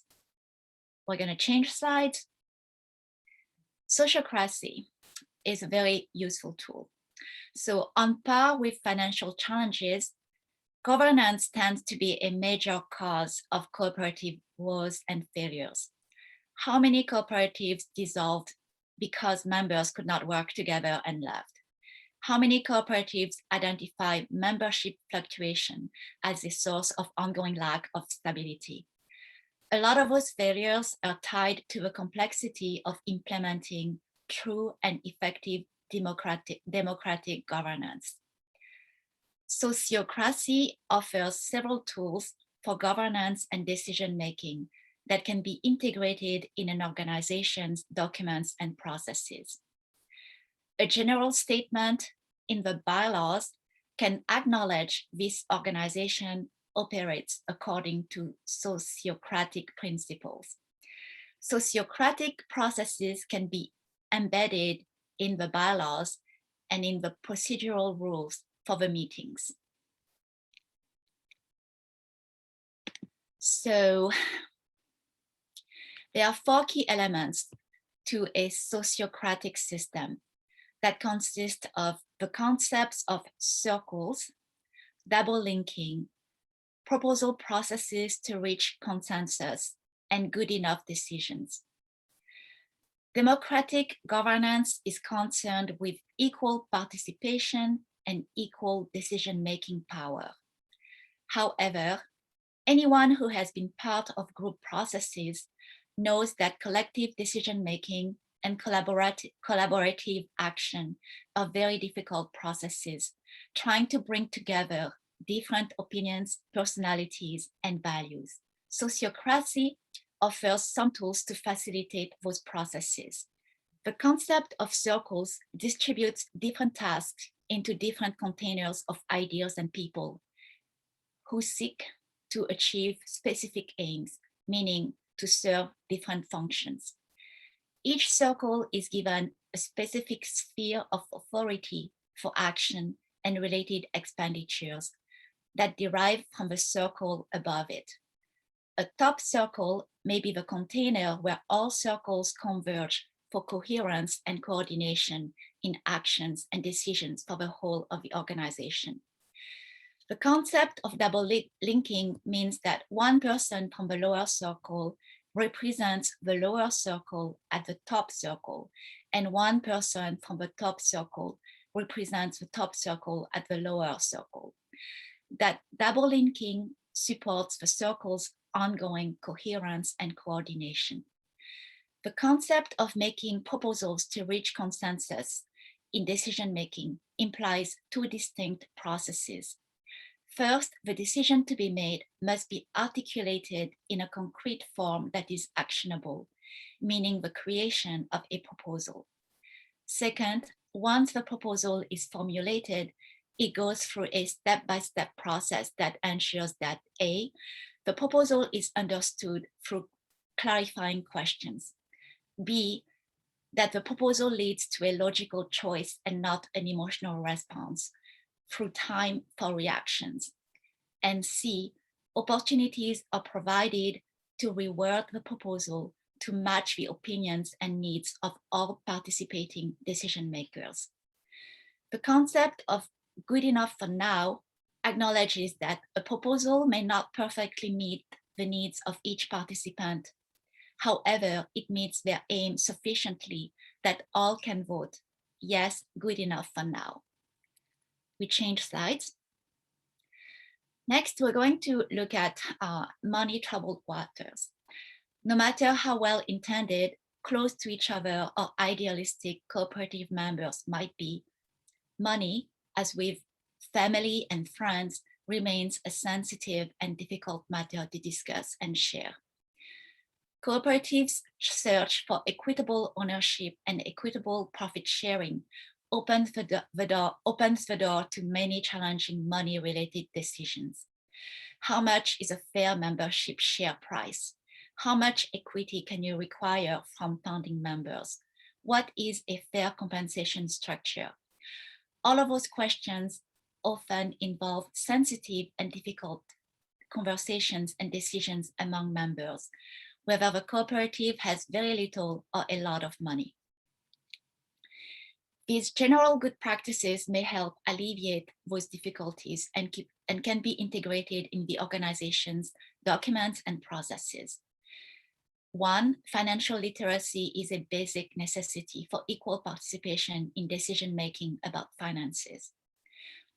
D: We're going to change slides. Sociocracy is a very useful tool. So on par with financial challenges, governance tends to be a major cause of cooperative woes and failures. How many cooperatives dissolved because members could not work together and left? How many cooperatives identify membership fluctuation as a source of ongoing lack of stability? A lot of those failures are tied to the complexity of implementing true and effective democratic governance. Sociocracy offers several tools for governance and decision-making that can be integrated in an organization's documents and processes. A general statement in the bylaws can acknowledge this organization operates according to sociocratic principles. Sociocratic processes can be embedded in the bylaws and in the procedural rules for the meetings. So there are 4 key elements to a sociocratic system that consist of the concepts of circles, double linking, proposal processes to reach consensus, and good enough decisions. Democratic governance is concerned with equal participation and equal decision-making power. However, anyone who has been part of group processes knows that collective decision-making and collaborative action are very difficult processes, trying to bring together different opinions, personalities, and values. Sociocracy offers some tools to facilitate those processes. The concept of circles distributes different tasks into different containers of ideas and people who seek to achieve specific aims, meaning to serve different functions. Each circle is given a specific sphere of authority for action and related expenditures that derive from the circle above it. A top circle may be the container where all circles converge for coherence and coordination in actions and decisions for the whole of the organization. The concept of double linking means that one person from the lower circle represents the lower circle at the top circle, and one person from the top circle represents the top circle at the lower circle. That double linking supports the circle's ongoing coherence and coordination. The concept of making proposals to reach consensus in decision-making implies two distinct processes. First, the decision to be made must be articulated in a concrete form that is actionable, meaning the creation of a proposal. Second, once the proposal is formulated, it goes through a step-by-step process that ensures that A, the proposal is understood through clarifying questions, B, that the proposal leads to a logical choice and not an emotional response through time for reactions, and C, opportunities are provided to reword the proposal to match the opinions and needs of all participating decision makers. The concept of good enough for now acknowledges that a proposal may not perfectly meet the needs of each participant. However, it meets their aim sufficiently that all can vote, yes, good enough for now. We change slides. Next, we're going to look at money troubled waters. No matter how well intended, close to each other or idealistic cooperative members might be, money, as with family and friends, remains a sensitive and difficult matter to discuss and share. Cooperatives' search for equitable ownership and equitable profit sharing opens the door to many challenging money-related decisions. How much is a fair membership share price? How much equity can you require from founding members? What is a fair compensation structure? All of those questions often involve sensitive and difficult conversations and decisions among members, whether the cooperative has very little or a lot of money. These general good practices may help alleviate those difficulties and can be integrated in the organization's documents and processes. One, financial literacy is a basic necessity for equal participation in decision-making about finances.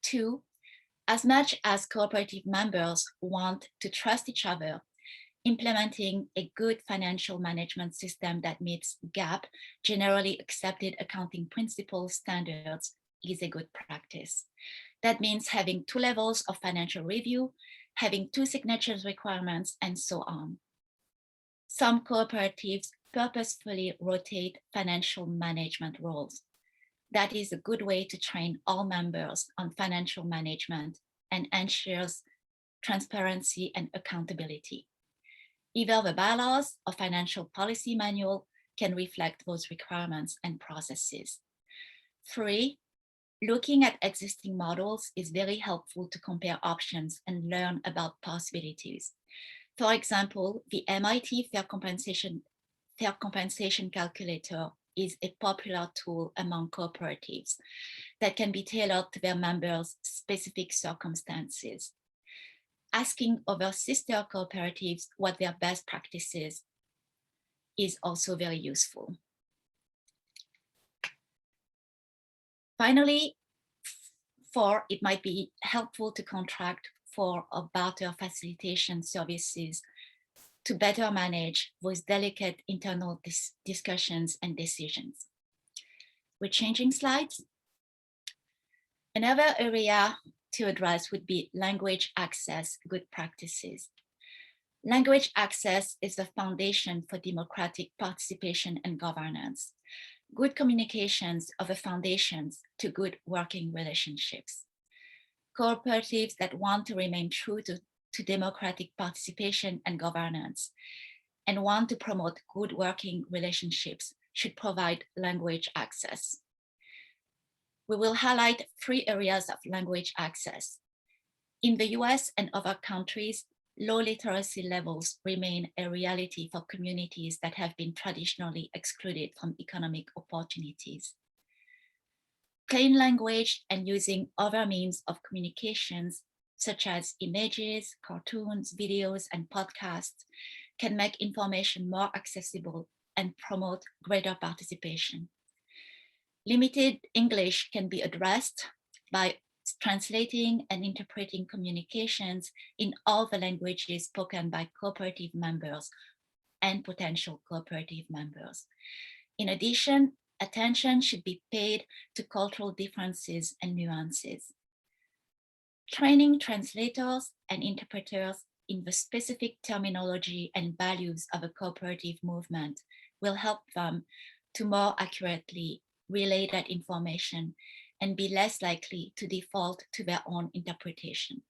D: Two, as much as cooperative members want to trust each other, implementing a good financial management system that meets GAAP, generally accepted accounting principles standards, is a good practice. That means having 2 levels of financial review, having 2 signatures requirements, and so on. Some cooperatives purposefully rotate financial management roles. That is a good way to train all members on financial management and ensures transparency and accountability. Either the bylaws or financial policy manual can reflect those requirements and processes. 3, looking at existing models is very helpful to compare options and learn about possibilities. For example, the MIT Fair Compensation Calculator is a popular tool among cooperatives that can be tailored to their members' specific circumstances. Asking other sister cooperatives what their best practices is also very useful. Finally, 4, it might be helpful to contract for or barter facilitation services to better manage those delicate internal discussions and decisions. We're changing slides. Another area to address would be language access good practices. Language access is the foundation for democratic participation and governance. Good communications are the foundations to good working relationships. Cooperatives that want to remain true to democratic participation and governance and want to promote good working relationships should provide language access. We will highlight 3 areas of language access. In the US and other countries, low literacy levels remain a reality for communities that have been traditionally excluded from economic opportunities. Plain language and using other means of communications such as images, cartoons, videos, and podcasts, can make information more accessible and promote greater participation. Limited English can be addressed by translating and interpreting communications in all the languages spoken by cooperative members and potential cooperative members. In addition, attention should be paid to cultural differences and nuances. Training translators and interpreters in the specific terminology and values of a cooperative movement will help them to more accurately relay that information and be less likely to default to their own interpretation.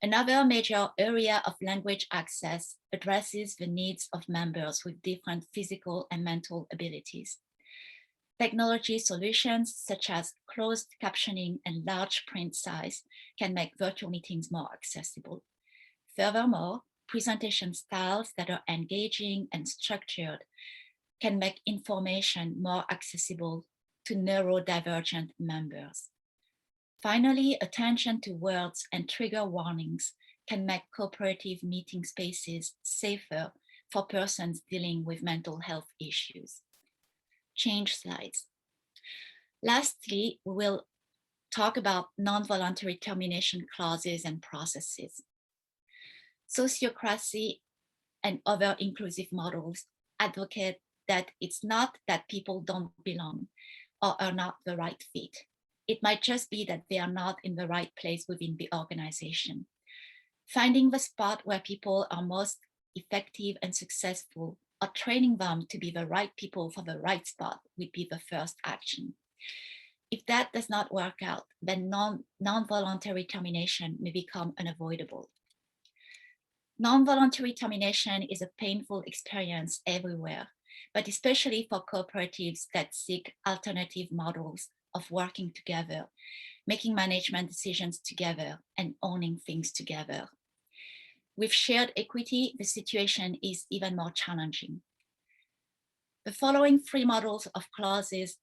D: Another major area of language access addresses the needs of members with different physical and mental abilities. Technology solutions such as closed captioning and large print size can make virtual meetings more accessible. Furthermore, presentation styles that are engaging and structured can make information more accessible to neurodivergent members. Finally, attention to words and trigger warnings can make cooperative meeting spaces safer for persons dealing with mental health issues. Change slides. Lastly, we will talk about non-voluntary termination clauses and processes. Sociocracy and other inclusive models advocate that it's not that people don't belong or are not the right fit. It might just be that they are not in the right place within the organization. Finding the spot where people are most effective and successful, or training them to be the right people for the right spot would be the first action. If that does not work out, then non-voluntary termination may become unavoidable. Non-voluntary termination is a painful experience everywhere, but especially for cooperatives that seek alternative models of working together, making management decisions together, and owning things together. With shared equity, the situation is even more challenging. The following three models of clauses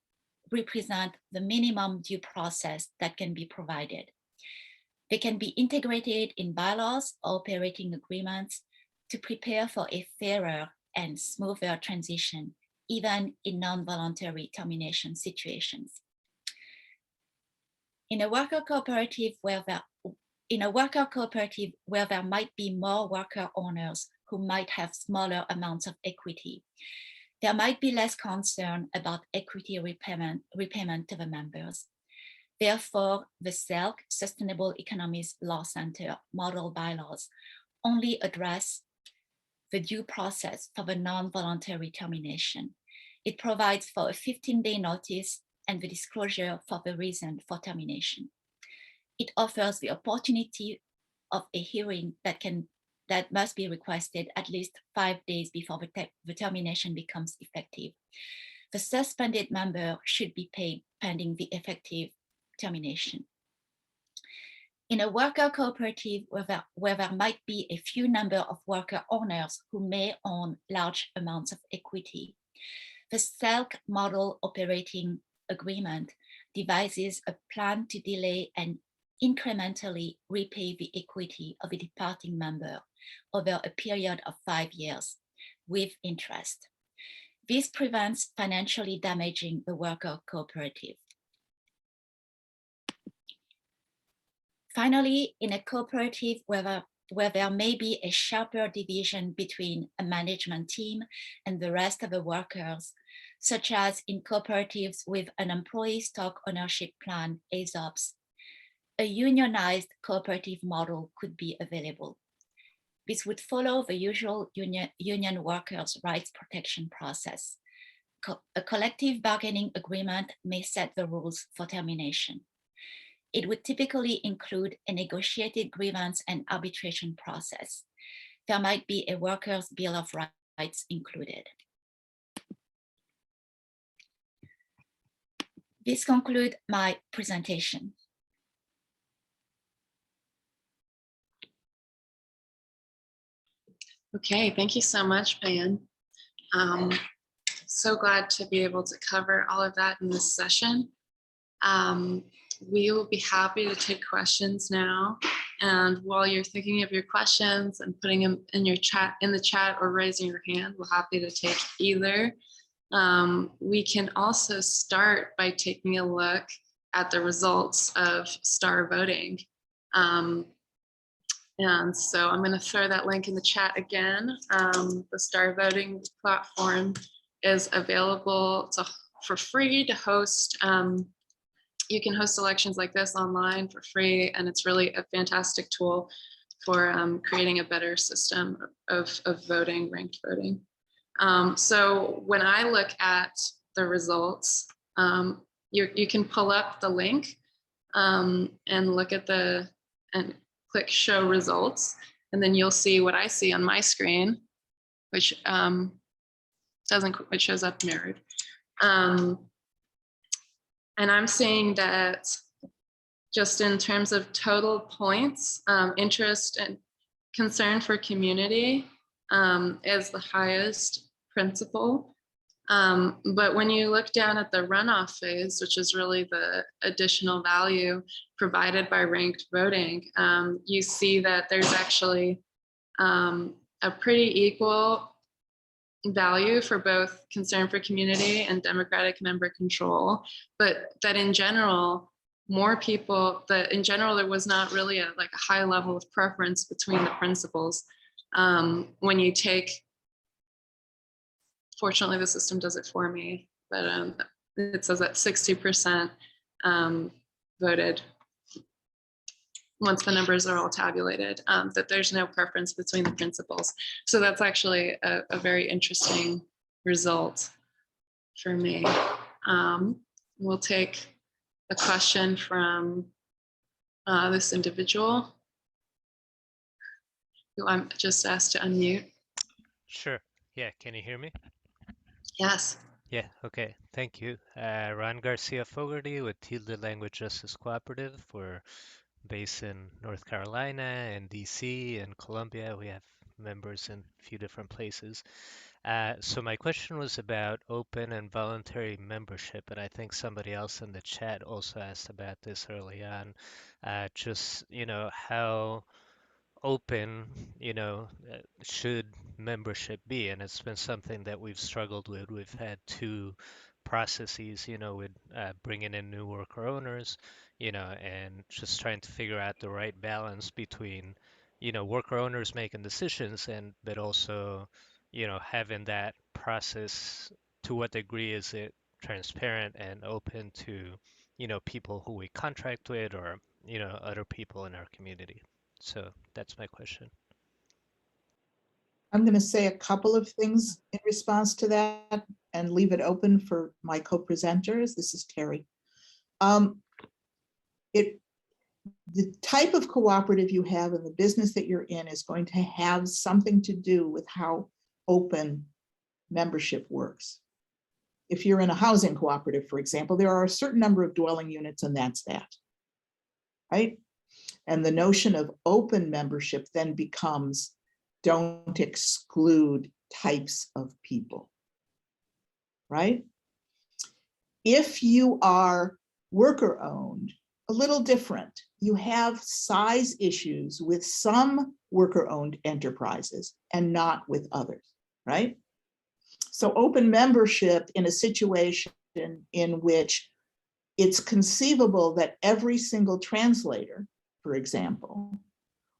D: represent the minimum due process that can be provided. They can be integrated in bylaws or operating agreements to prepare for a fairer and smoother transition, even in non-voluntary termination situations. In a worker cooperative where there might be more worker owners who might have smaller amounts of equity, there might be less concern about equity repayment to the members. Therefore, the SELC, Sustainable Economies Law Center model bylaws only address the due process for the non-voluntary termination. It provides for a 15-day notice and the disclosure for the reason for termination. It offers the opportunity of a hearing that must be requested at least 5 days before the termination becomes effective. The suspended member should be paid pending the effective termination. In a worker cooperative where there might be a few number of worker owners who may own large amounts of equity, the SELC model operating agreement devises a plan to delay and incrementally repay the equity of a departing member over a period of 5 years with interest. This prevents financially damaging the worker cooperative. Finally, in a cooperative where there may be a sharper division between a management team and the rest of the workers, such as in cooperatives with an employee stock ownership plan, ESOPs, a unionized cooperative model could be available. This would follow the usual union workers' rights protection process. A collective bargaining agreement may set the rules for termination. It would typically include a negotiated grievance and arbitration process. There might be a workers' bill of rights included. This concludes my presentation.
A: Okay, thank you so much, Payan. So glad to be able to cover all of that in this session. we will be happy to take questions now. And while you're thinking of your questions and putting them in your chat, in the chat, or raising your hand, we're happy to take either. We can also start by taking a look at the results of star voting. And so I'm going to throw that link in the chat again. The star voting platform is available for free to host. You can host elections like this online for free, and it's really a fantastic tool for creating a better system of voting, ranked voting. So when I look at the results, you can pull up the link and look at and click show results, and then you'll see what I see on my screen, which it shows up mirrored. And I'm seeing that just in terms of total points, interest and concern for community is the highest principle. But when you look down at the runoff phase, which is really the additional value provided by ranked voting, you see that there's actually a pretty equal value for both concern for community and democratic member control, but that in general, there was not really a high level of preference between the principles. When you take, fortunately the system does it for me, but it says that 60% voted, once the numbers are all tabulated, that there's no preference between the principles. So that's actually a very interesting result for me. We'll take a question from this individual who I'm just asked to unmute.
G: Sure. Yeah, can you hear me?
A: Yes.
G: Yeah, okay. Thank you. Ron Garcia Fogarty with Tilde Language Justice Cooperative. We're based in North Carolina and DC and Colombia. We have members in a few different places. So my question was about open and voluntary membership, and I think somebody else in the chat also asked about this early on. Just, how open, should membership be? And it's been something that we've struggled with. We've had two processes, with bringing in new worker owners, and just trying to figure out the right balance between, worker owners making decisions but also, having that process, to what degree is it transparent and open to, people who we contract with or, other people in our community. So that's my question.
C: I'm going to say a couple of things in response to that and leave it open for my co-presenters. This is Terry. The type of cooperative you have and the business that you're in is going to have something to do with how open membership works. If you're in a housing cooperative, for example, there are a certain number of dwelling units and that's that, right? And the notion of open membership then becomes, don't exclude types of people, right? If you are worker owned, a little different. You have size issues with some worker owned enterprises and not with others, right? So open membership in a situation in which it's conceivable that every single translator, for example,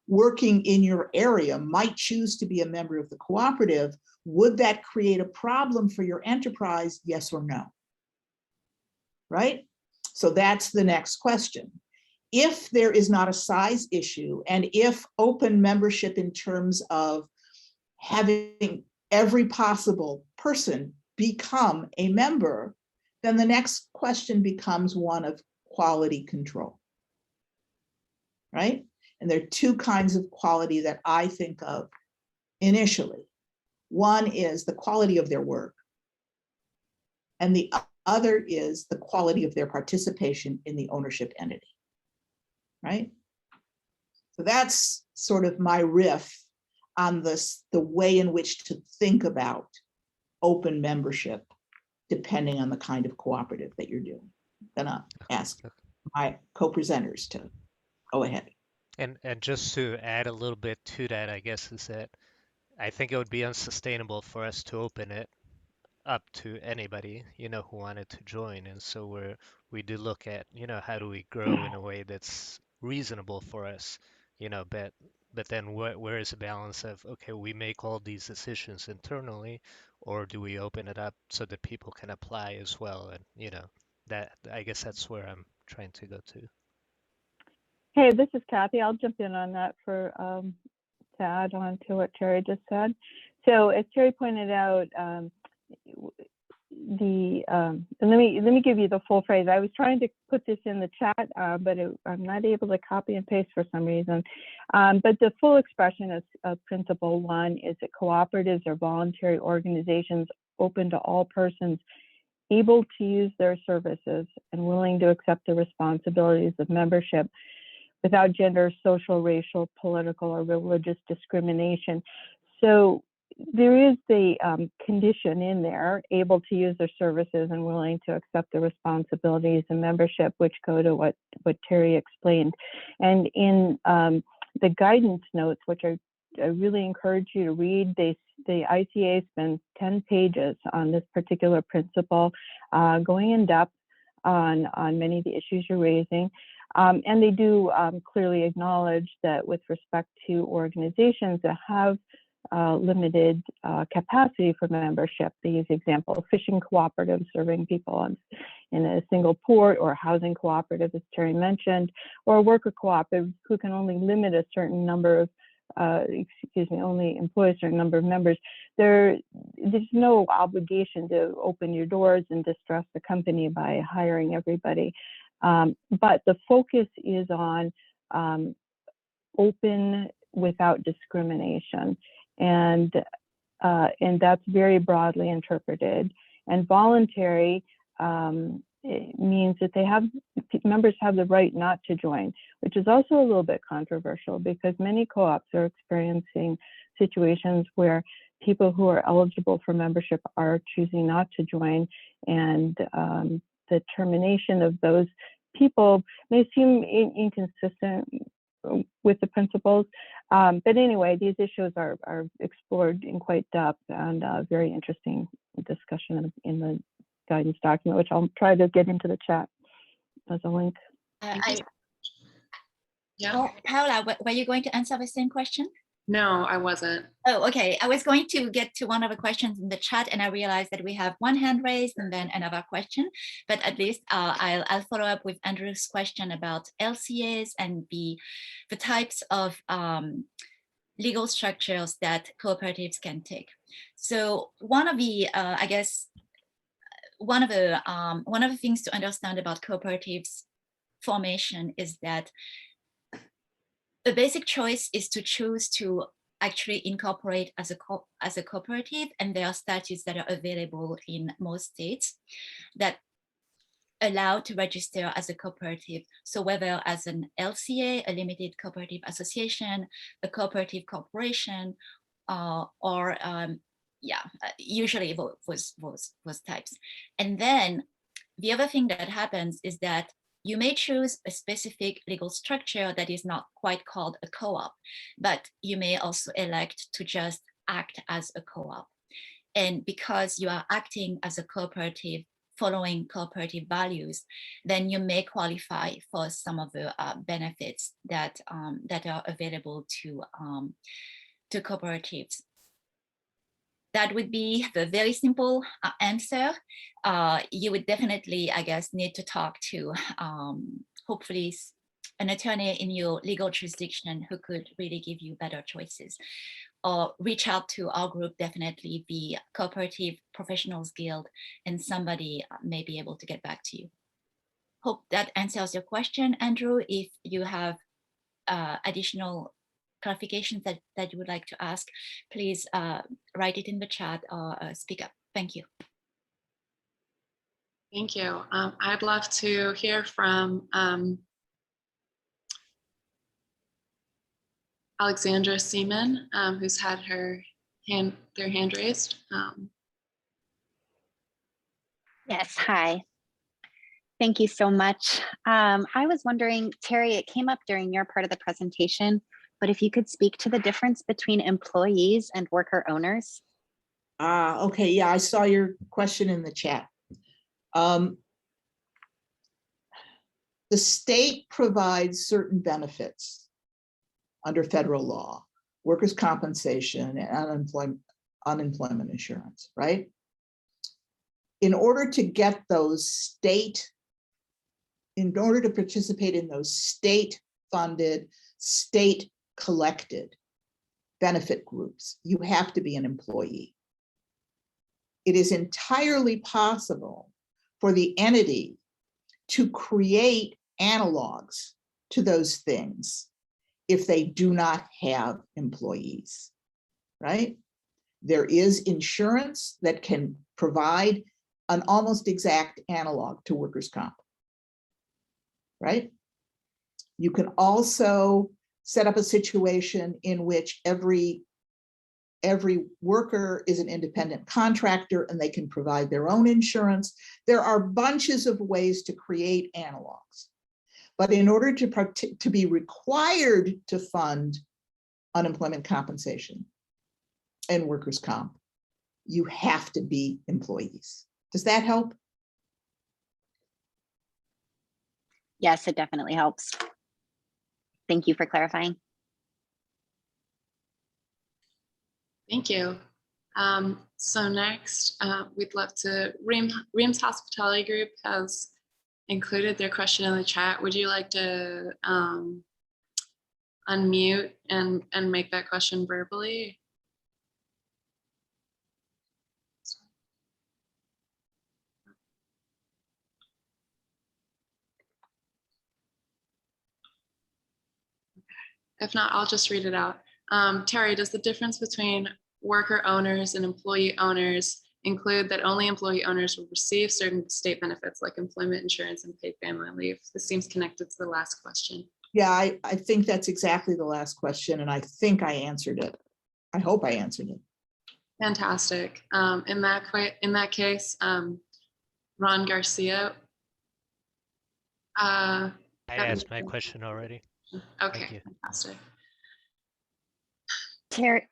C: working in your area might choose to be a member of the cooperative. Would that create a problem for your enterprise? Yes or no? Right? So that's the next question. If there is not a size issue, and if open membership in terms of having every possible person become a member, then the next question becomes one of quality control, right? And there are two kinds of quality that I think of initially. One is the quality of their work, and the other is the quality of their participation in the ownership entity, right? So that's sort of my riff on this, the way in which to think about open membership, depending on the kind of cooperative that you're doing. I'm gonna ask my co-presenters to go ahead.
G: And just to add a little bit to that, I guess, is that I think it would be unsustainable for us to open it up to anybody, who wanted to join. And so we do look at, how do we grow in a way that's reasonable for us, but then where is the balance of, okay, we make all these decisions internally, or do we open it up so that people can apply as well? And, that, I guess that's where I'm trying to go to.
B: Hey, this is Kathy. I'll jump in on that to add on to what Terry just said. So as Terry pointed out, and let me give you the full phrase. I was trying to put this in the chat, but I'm not able to copy and paste for some reason. But the full expression of Principle 1 is that cooperatives are voluntary organizations open to all persons able to use their services and willing to accept the responsibilities of membership without gender, social, racial, political, or religious discrimination. So there is the condition in there, able to use their services and willing to accept the responsibilities of membership, which go to what Terry explained. And in the guidance notes, which I really encourage you to read, the ICA spends 10 pages on this particular principle, going in depth on many of the issues you're raising. And they do clearly acknowledge that with respect to organizations that have limited capacity for membership, they use example, fishing cooperative serving people in a single port, or housing cooperative, as Terry mentioned, or a worker cooperative who can only limit a certain number of only employ a certain number of members. There's no obligation to open your doors and distress the company by hiring everybody. But the focus is on open without discrimination, and that's very broadly interpreted. And voluntary it means that members have the right not to join, which is also a little bit controversial because many co-ops are experiencing situations where people who are eligible for membership are choosing not to join, and the termination of those people may seem inconsistent with the principles. But anyway, these issues are explored in quite depth, and very interesting discussion in the guidance document, which I'll try to get into the chat as a link.
A: Yeah.
D: Paula, were you going to answer the same question?
A: No, I wasn't.
D: Oh, okay. I was going to get to one of the questions in the chat, and I realized that we have one hand raised and then another question. But at least I'll follow up with Andrew's question about LCAs and the types of legal structures that cooperatives can take. So one of the, I guess, one of the things to understand about cooperatives formation is that the basic choice is to choose to actually incorporate as a cooperative, and there are statutes that are available in most states that allow to register as a cooperative. So whether as an LCA, a limited cooperative association, a cooperative corporation, or usually those types. And then the other thing that happens is that you may choose a specific legal structure that is not quite called a co-op, but you may also elect to just act as a co-op. And because you are acting as a cooperative, following cooperative values, then you may qualify for some of the benefits that are available to cooperatives. That would be the very simple answer. You would definitely, I guess, need to talk to hopefully an attorney in your legal jurisdiction who could really give you better choices. Or reach out to our group, definitely the Cooperative Professionals Guild, and somebody may be able to get back to you. Hope that answers your question, Andrew. If you have additional clarifications that you would like to ask, please write it in the chat or speak up. Thank you.
A: Thank you. I'd love to hear from Alexandra Seaman, who's had their hand raised.
F: Yes, hi. Thank you so much. I was wondering, Terry, it came up during your part of the presentation, but if you could speak to the difference between employees and worker owners.
C: Okay, yeah, I saw your question in the chat. The state provides certain benefits under federal law, workers' compensation and unemployment insurance, right? In order to get those in order to participate in those state-funded, state-collected benefit groups, you have to be an employee. It is entirely possible for the entity to create analogs to those things if they do not have employees, right? There is insurance that can provide an almost exact analog to workers' comp, right? You can also set up a situation in which every worker is an independent contractor and they can provide their own insurance. There are bunches of ways to create analogs. But in order to be required to fund unemployment compensation and workers' comp, you have to be employees. Does that help?
F: Yes, it definitely helps. Thank you for clarifying.
A: Thank you. So next, we'd love to, Reams Hospitality Group has included their question in the chat. Would you like to unmute and make that question verbally? If not, I'll just read it out. Terry, does the difference between worker owners and employee owners include that only employee owners will receive certain state benefits like employment insurance and paid family leave? This seems connected to the last question.
C: Yeah, I think that's exactly the last question, and I think I answered it. I hope I answered it.
A: Fantastic. In that case, Ron Garcia.
G: I asked my question already.
A: Okay, fantastic.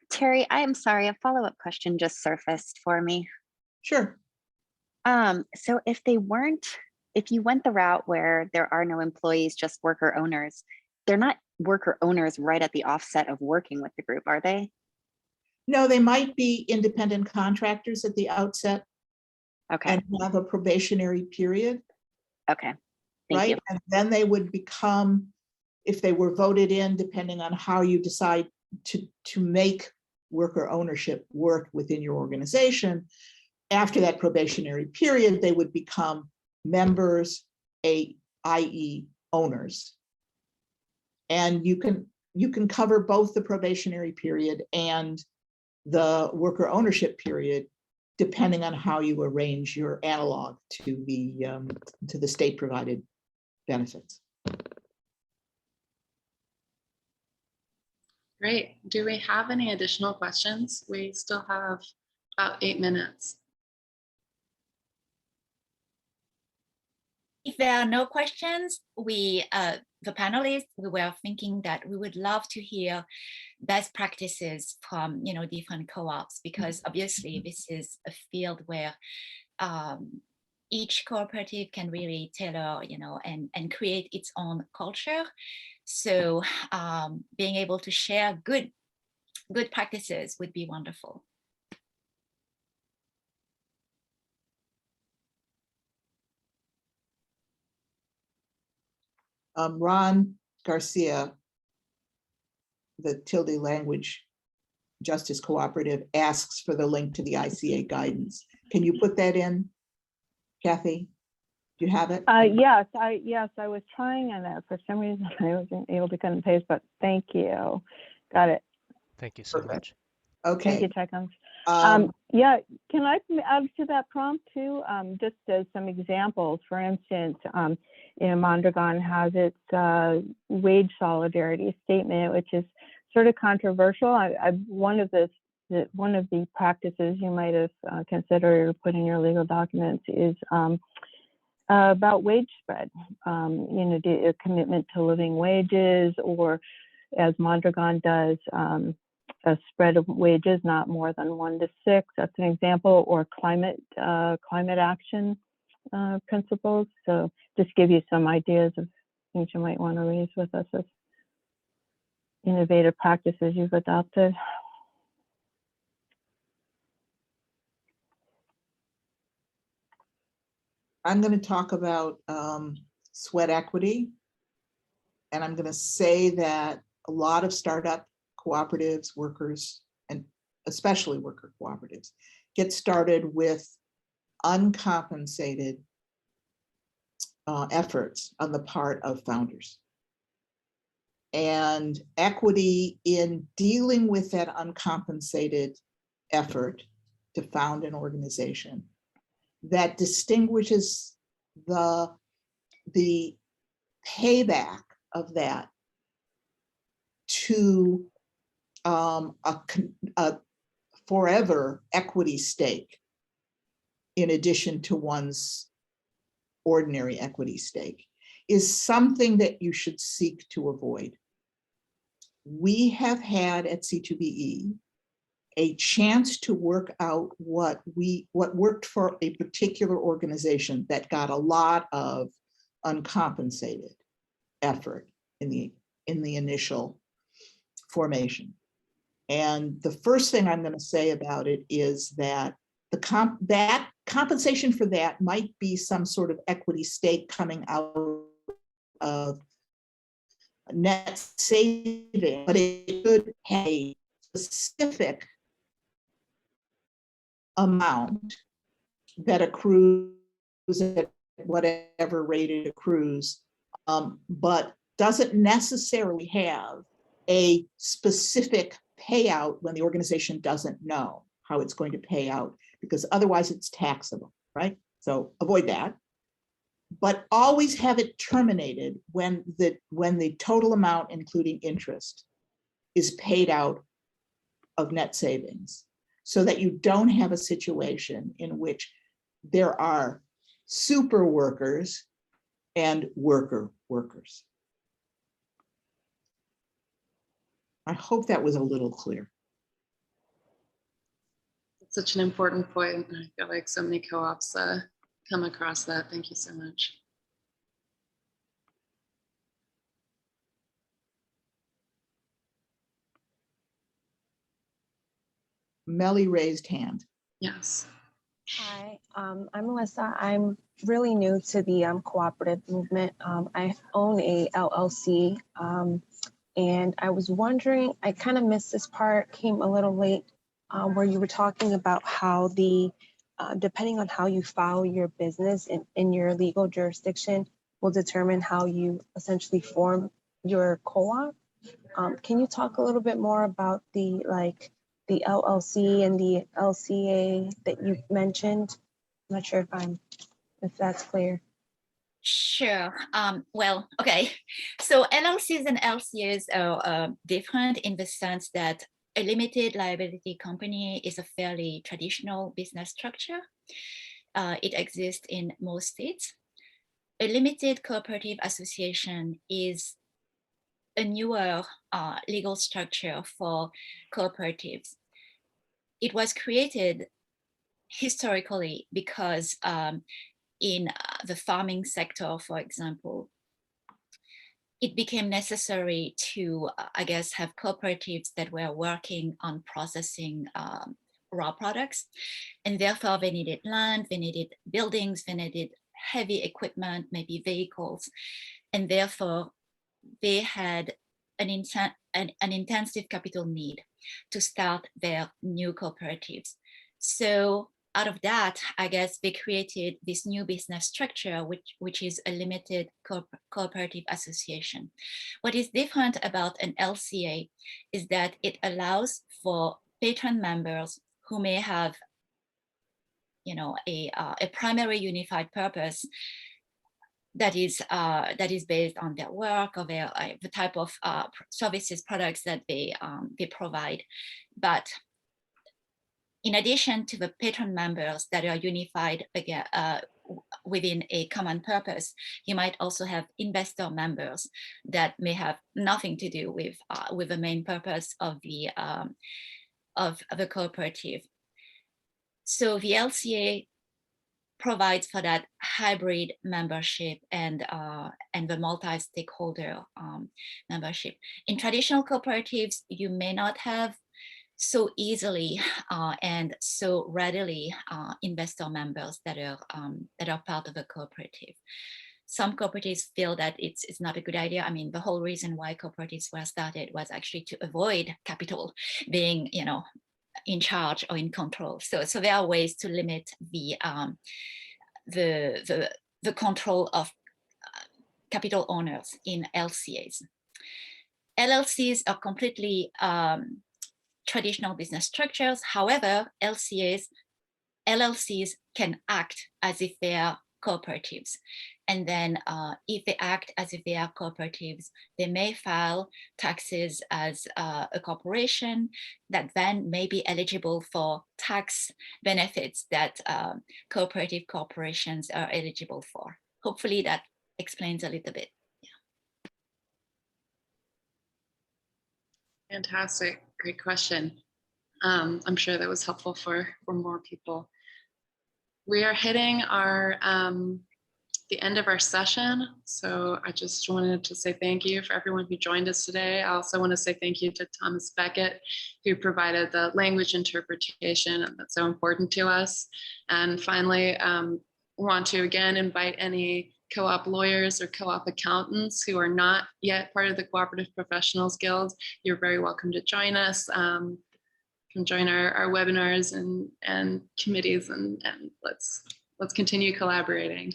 F: Terry, I am sorry, a follow-up question just surfaced for me.
C: Sure.
F: So if you went the route where there are no employees, just worker owners, they're not worker owners right at the offset of working with the group, are they?
C: No, they might be independent contractors at the outset.
F: Okay.
C: And have a probationary period.
F: Okay. Thank
C: right?
F: you.
C: And then they would become, if they were voted in, depending on how you decide to make worker ownership work within your organization, after that probationary period, they would become members, i.e. owners. And you can cover both the probationary period and the worker ownership period, depending on how you arrange your analog to the state provided benefits.
A: Great. Do we have any additional questions? We still have about 8 minutes.
D: If there are no questions, the panelists, we were thinking that we would love to hear best practices from different co-ops, because obviously this is a field where each cooperative can really tailor, and create its own culture. So being able to share good practices would be wonderful.
C: Ron Garcia, the Tilde Language Justice Cooperative, asks for the link to the ICA guidance. Can you put that in, Kathy? Do you have it?
B: Yes, I was trying, and for some reason I wasn't able to cut and paste, but thank you. Got it.
G: Thank you so much.
C: Okay.
B: Thank you, Checkums. Yeah, can I add to that prompt too? Just as some examples, for instance, Mondragon has its wage solidarity statement, which is sort of controversial. One of the practices you might have considered or put in your legal documents is about wage spread, you know, a commitment to living wages, or as Mondragon does, a spread of wages not more than 1 to 6. That's an example, or climate action principles. So just give you some ideas of things you might want to raise with us as innovative practices you've adopted.
C: I'm going to talk about sweat equity. And I'm going to say that a lot of startup cooperatives, workers, and especially worker cooperatives, get started with uncompensated efforts on the part of founders. And equity in dealing with that uncompensated effort to found an organization that distinguishes the payback of that to a forever equity stake in addition to one's ordinary equity stake is something that you should seek to avoid. We have had at C2BE a chance to work out what worked for a particular organization that got a lot of uncompensated effort in the initial formation. And the first thing I'm going to say about it is that that compensation for that might be some sort of equity stake coming out of net saving, but it should have a specific amount that accrues at whatever rate it accrues, but doesn't necessarily have a specific payout when the organization doesn't know how it's going to pay out, because otherwise it's taxable, right? So avoid that. But always have it terminated when the total amount, including interest, is paid out of net savings, so that you don't have a situation in which there are super workers and workers. I hope that was a little clear.
A: It's such an important point. I feel like so many co-ops come across that. Thank you so much.
C: Melly raised hand.
A: Yes.
H: Hi, I'm Melissa. I'm really new to the cooperative movement. I own a LLC, and I was wondering, I kind of missed this part, came a little late, where you were talking about how depending on how you file your business in your legal jurisdiction will determine how you essentially form your co-op. Can you talk a little bit more about the LLC and the LCA that you mentioned? I'm not sure if that's clear.
D: Sure. Well, okay. So LLCs and LCAs are different in the sense that a limited liability company is a fairly traditional business structure. It exists in most states. A limited cooperative association is a newer legal structure for cooperatives. It was created historically because in the farming sector, for example, it became necessary to, I guess, have cooperatives that were working on processing raw products. And therefore they needed land, they needed buildings, they needed heavy equipment, maybe vehicles. And therefore they had an intensive capital need to start their new cooperatives. So out of that, I guess they created this new business structure, which is a limited cooperative association. What is different about an LCA is that it allows for patron members who may have, a primary unified purpose that is based on their work or the type of services, products that they provide. But in addition to the patron members that are unified again, within a common purpose, you might also have investor members that may have nothing to do with the main purpose of the cooperative. So the LCA provides for that hybrid membership and the multi-stakeholder membership. In traditional cooperatives, you may not have so easily and so readily investor members that are part of a cooperative. Some cooperatives feel that it's not a good idea. I mean, the whole reason why cooperatives were started was actually to avoid capital being, in charge or in control. So there are ways to limit the control of capital owners in LCAs. LLCs are completely traditional business structures. However, LLCs can act as if they are cooperatives. And then if they act as if they are cooperatives, they may file taxes as a corporation that then may be eligible for tax benefits that cooperative corporations are eligible for. Hopefully that explains a little bit.
A: Fantastic, great question. I'm sure that was helpful for more people. We are hitting our the end of our session, so I just wanted to say thank you for everyone who joined us today. I also want to say thank you to Thomas Beckett, who provided the language interpretation that's so important to us. And finally, want to again invite any co-op lawyers or co-op accountants who are not yet part of the Cooperative Professionals Guild. You're very welcome to join us. Can join our webinars and committees, and let's continue collaborating.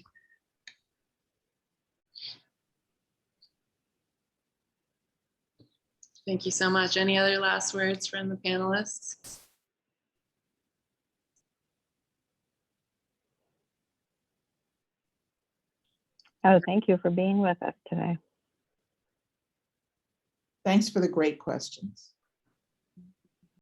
A: Thank you so much. Any other last words from the panelists?
B: Oh, thank you for being with us today.
C: Thanks for the great questions.